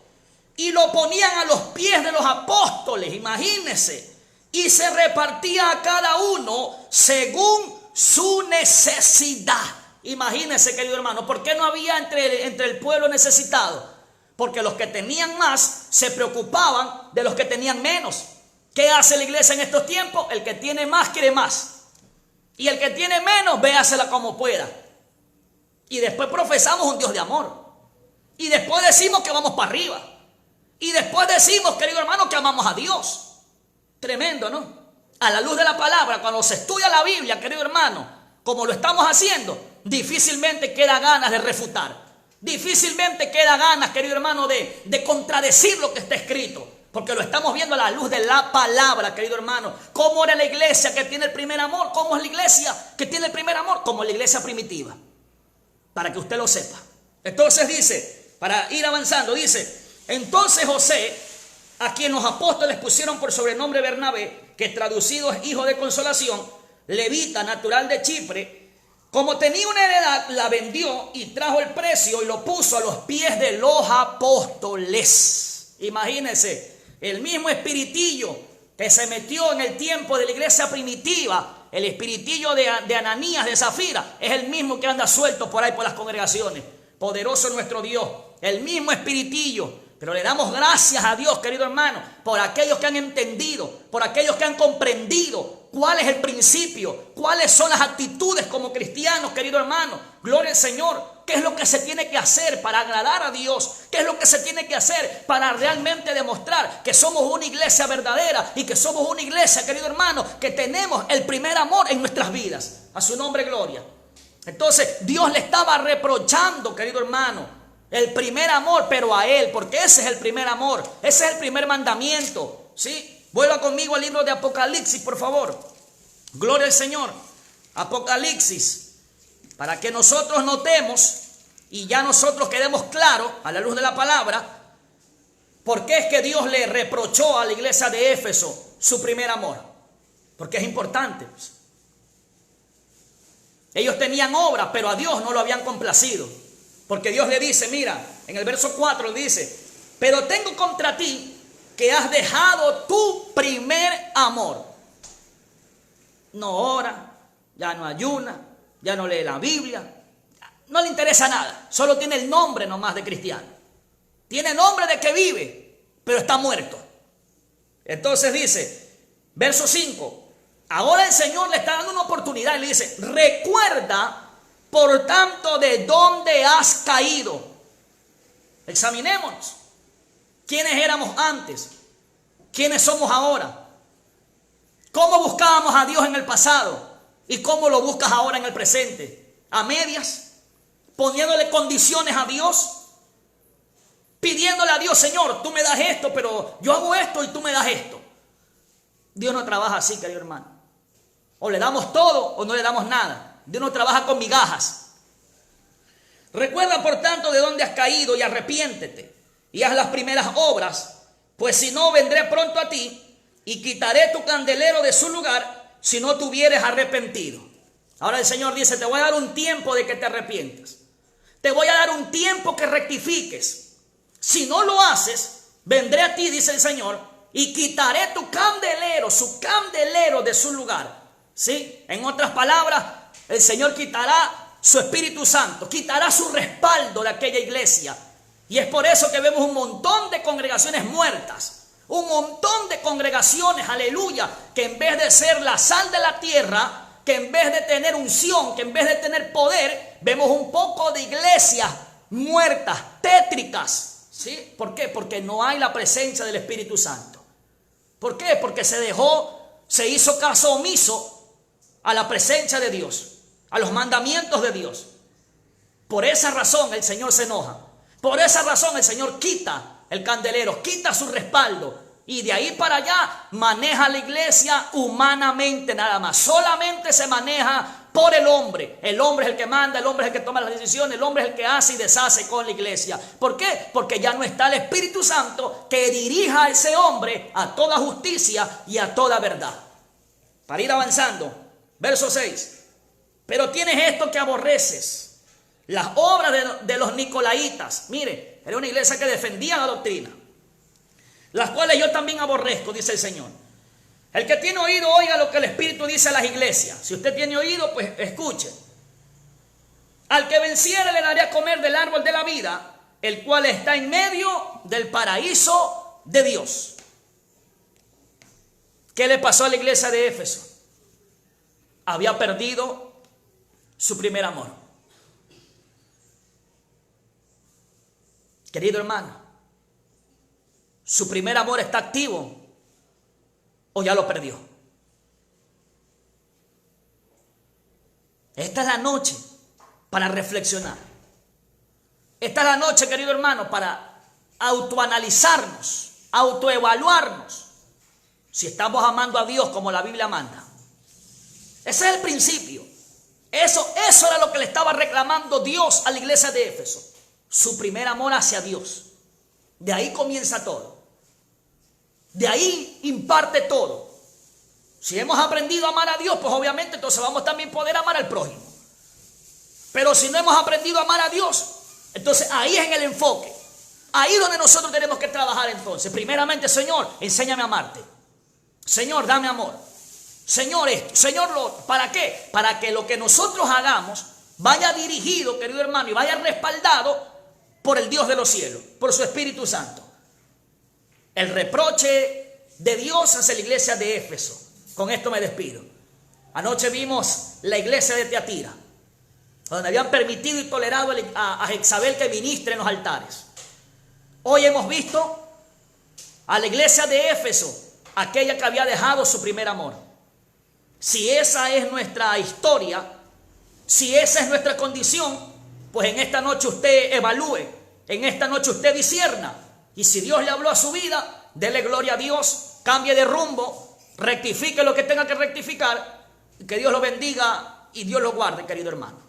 y lo ponían a los pies de los apóstoles, imagínense, y se repartía a cada uno según su necesidad. Imagínense, querido hermano, ¿por qué no había entre el pueblo necesitado? Porque los que tenían más se preocupaban de los que tenían menos. ¿Qué hace la iglesia en estos tiempos? El que tiene más quiere más, y el que tiene menos véasela como pueda. Y después profesamos un Dios de amor, y después decimos que vamos para arriba, y después decimos, querido hermano, que amamos a Dios. Tremendo, ¿no? A la luz de la palabra, cuando se estudia la Biblia, querido hermano, como lo estamos haciendo, difícilmente queda ganas de refutar. Difícilmente queda ganas, querido hermano, de contradecir lo que está escrito. Porque lo estamos viendo a la luz de la palabra, querido hermano. ¿Cómo era la iglesia que tiene el primer amor? ¿Cómo es la iglesia que tiene el primer amor? Como la iglesia primitiva. Para que usted lo sepa. Entonces dice, para ir avanzando, dice, entonces José, a quien los apóstoles pusieron por sobrenombre Bernabé, que traducido es hijo de consolación, levita, natural de Chipre, como tenía una heredad, la vendió y trajo el precio y lo puso a los pies de los apóstoles. Imagínense, el mismo espiritillo que se metió en el tiempo de la iglesia primitiva, el espiritillo de Ananías, de Zafira, es el mismo que anda suelto por ahí por las congregaciones. Poderoso nuestro Dios, el mismo espiritillo. Pero le damos gracias a Dios, querido hermano, por aquellos que han entendido, por aquellos que han comprendido cuál es el principio, cuáles son las actitudes como cristianos, querido hermano. Gloria al Señor. ¿Qué es lo que se tiene que hacer para agradar a Dios? ¿Qué es lo que se tiene que hacer para realmente demostrar que somos una iglesia verdadera y que somos una iglesia, querido hermano, que tenemos el primer amor en nuestras vidas? A su nombre, gloria. Entonces, Dios le estaba reprochando, querido hermano, el primer amor, pero a Él, porque ese es el primer amor, ese es el primer mandamiento, ¿sí? Vuelva conmigo al libro de Apocalipsis, por favor. Gloria al Señor. Apocalipsis, para que nosotros notemos y ya nosotros quedemos claros a la luz de la palabra, por qué es que Dios le reprochó a la iglesia de Éfeso su primer amor. Porque es importante. Ellos tenían obra, pero a Dios no lo habían complacido. Porque Dios le dice, mira, en el verso 4 dice, pero tengo contra ti que has dejado tu primer amor. No ora, ya no ayuna, ya no lee la Biblia, no le interesa nada, solo tiene el nombre nomás de cristiano. Tiene nombre de que vive, pero está muerto. Entonces dice, verso 5, ahora el Señor le está dando una oportunidad y le dice, recuerda por tanto de dónde has caído. Examinémonos. ¿Quiénes éramos antes? ¿Quiénes somos ahora? ¿Cómo buscábamos a Dios en el pasado? ¿Y cómo lo buscas ahora en el presente? ¿A medias? ¿Poniéndole condiciones a Dios? ¿Pidiéndole a Dios, Señor, tú me das esto, pero yo hago esto y tú me das esto? Dios no trabaja así, querido hermano. O le damos todo o no le damos nada. Dios no trabaja con migajas. Recuerda, por tanto, de dónde has caído y arrepiéntete y haz las primeras obras, pues si no, vendré pronto a ti y quitaré tu candelero de su lugar si no te hubieres arrepentido. Ahora el Señor dice, te voy a dar un tiempo de que te arrepientas. Te voy a dar un tiempo que rectifiques. Si no lo haces, vendré a ti, dice el Señor, y quitaré tu candelero, su candelero de su lugar. ¿Sí? En otras palabras, el Señor quitará su Espíritu Santo, quitará su respaldo de aquella iglesia. Y es por eso que vemos un montón de congregaciones muertas. Un montón de congregaciones, aleluya, que en vez de ser la sal de la tierra, que en vez de tener unción, que en vez de tener poder, vemos un poco de iglesias muertas, tétricas. ¿Sí? ¿Por qué? Porque no hay la presencia del Espíritu Santo. ¿Por qué? Porque se hizo caso omiso a la presencia de Dios, a los mandamientos de Dios. Por esa razón el Señor se enoja. Por esa razón el Señor quita el candelero, quita su respaldo. Y de ahí para allá maneja la iglesia humanamente nada más. Solamente se maneja por el hombre. El hombre es el que manda, el hombre es el que toma las decisiones, el hombre es el que hace y deshace con la iglesia. ¿Por qué? Porque ya no está el Espíritu Santo que dirija a ese hombre a toda justicia y a toda verdad. Para ir avanzando, verso 6. Pero tienes esto que aborreces, las obras de los nicolaitas. Mire, era una iglesia que defendía la doctrina, las cuales yo también aborrezco, dice el Señor. El que tiene oído, oiga lo que el Espíritu dice a las iglesias. Si usted tiene oído, pues escuche. Al que venciere le daré a comer del árbol de la vida, el cual está en medio del paraíso de Dios. ¿Qué le pasó a la iglesia de Éfeso? Había perdido su primer amor. Querido hermano, ¿su primer amor está activo o ya lo perdió? Esta es la noche para reflexionar. Esta es la noche, querido hermano, para autoanalizarnos, autoevaluarnos, si estamos amando a Dios como la Biblia manda. Ese es el principio. Eso era lo que le estaba reclamando Dios a la iglesia de Éfeso. Su primer amor hacia Dios. De ahí comienza todo. De ahí imparte todo. Si hemos aprendido a amar a Dios, pues obviamente entonces vamos también a poder amar al prójimo. Pero si no hemos aprendido a amar a Dios, entonces ahí es en el enfoque. Ahí es donde nosotros tenemos que trabajar entonces. Primeramente, Señor, enséñame a amarte. Señor, dame amor. Señor, esto, Señor, lo otro. ¿Para qué? Para que lo que nosotros hagamos vaya dirigido, querido hermano, y vaya respaldado por el Dios de los cielos, por su Espíritu Santo. El reproche de Dios hacia la iglesia de Éfeso. Con esto me despido. Anoche vimos la iglesia de Teatira, donde habían permitido y tolerado a Jezabel que ministre en los altares. Hoy hemos visto a la iglesia de Éfeso, aquella que había dejado su primer amor. Si esa es nuestra historia, si esa es nuestra condición, pues en esta noche usted evalúe, en esta noche usted discierna. Y si Dios le habló a su vida, dele gloria a Dios, cambie de rumbo, rectifique lo que tenga que rectificar, que Dios lo bendiga y Dios lo guarde, querido hermano.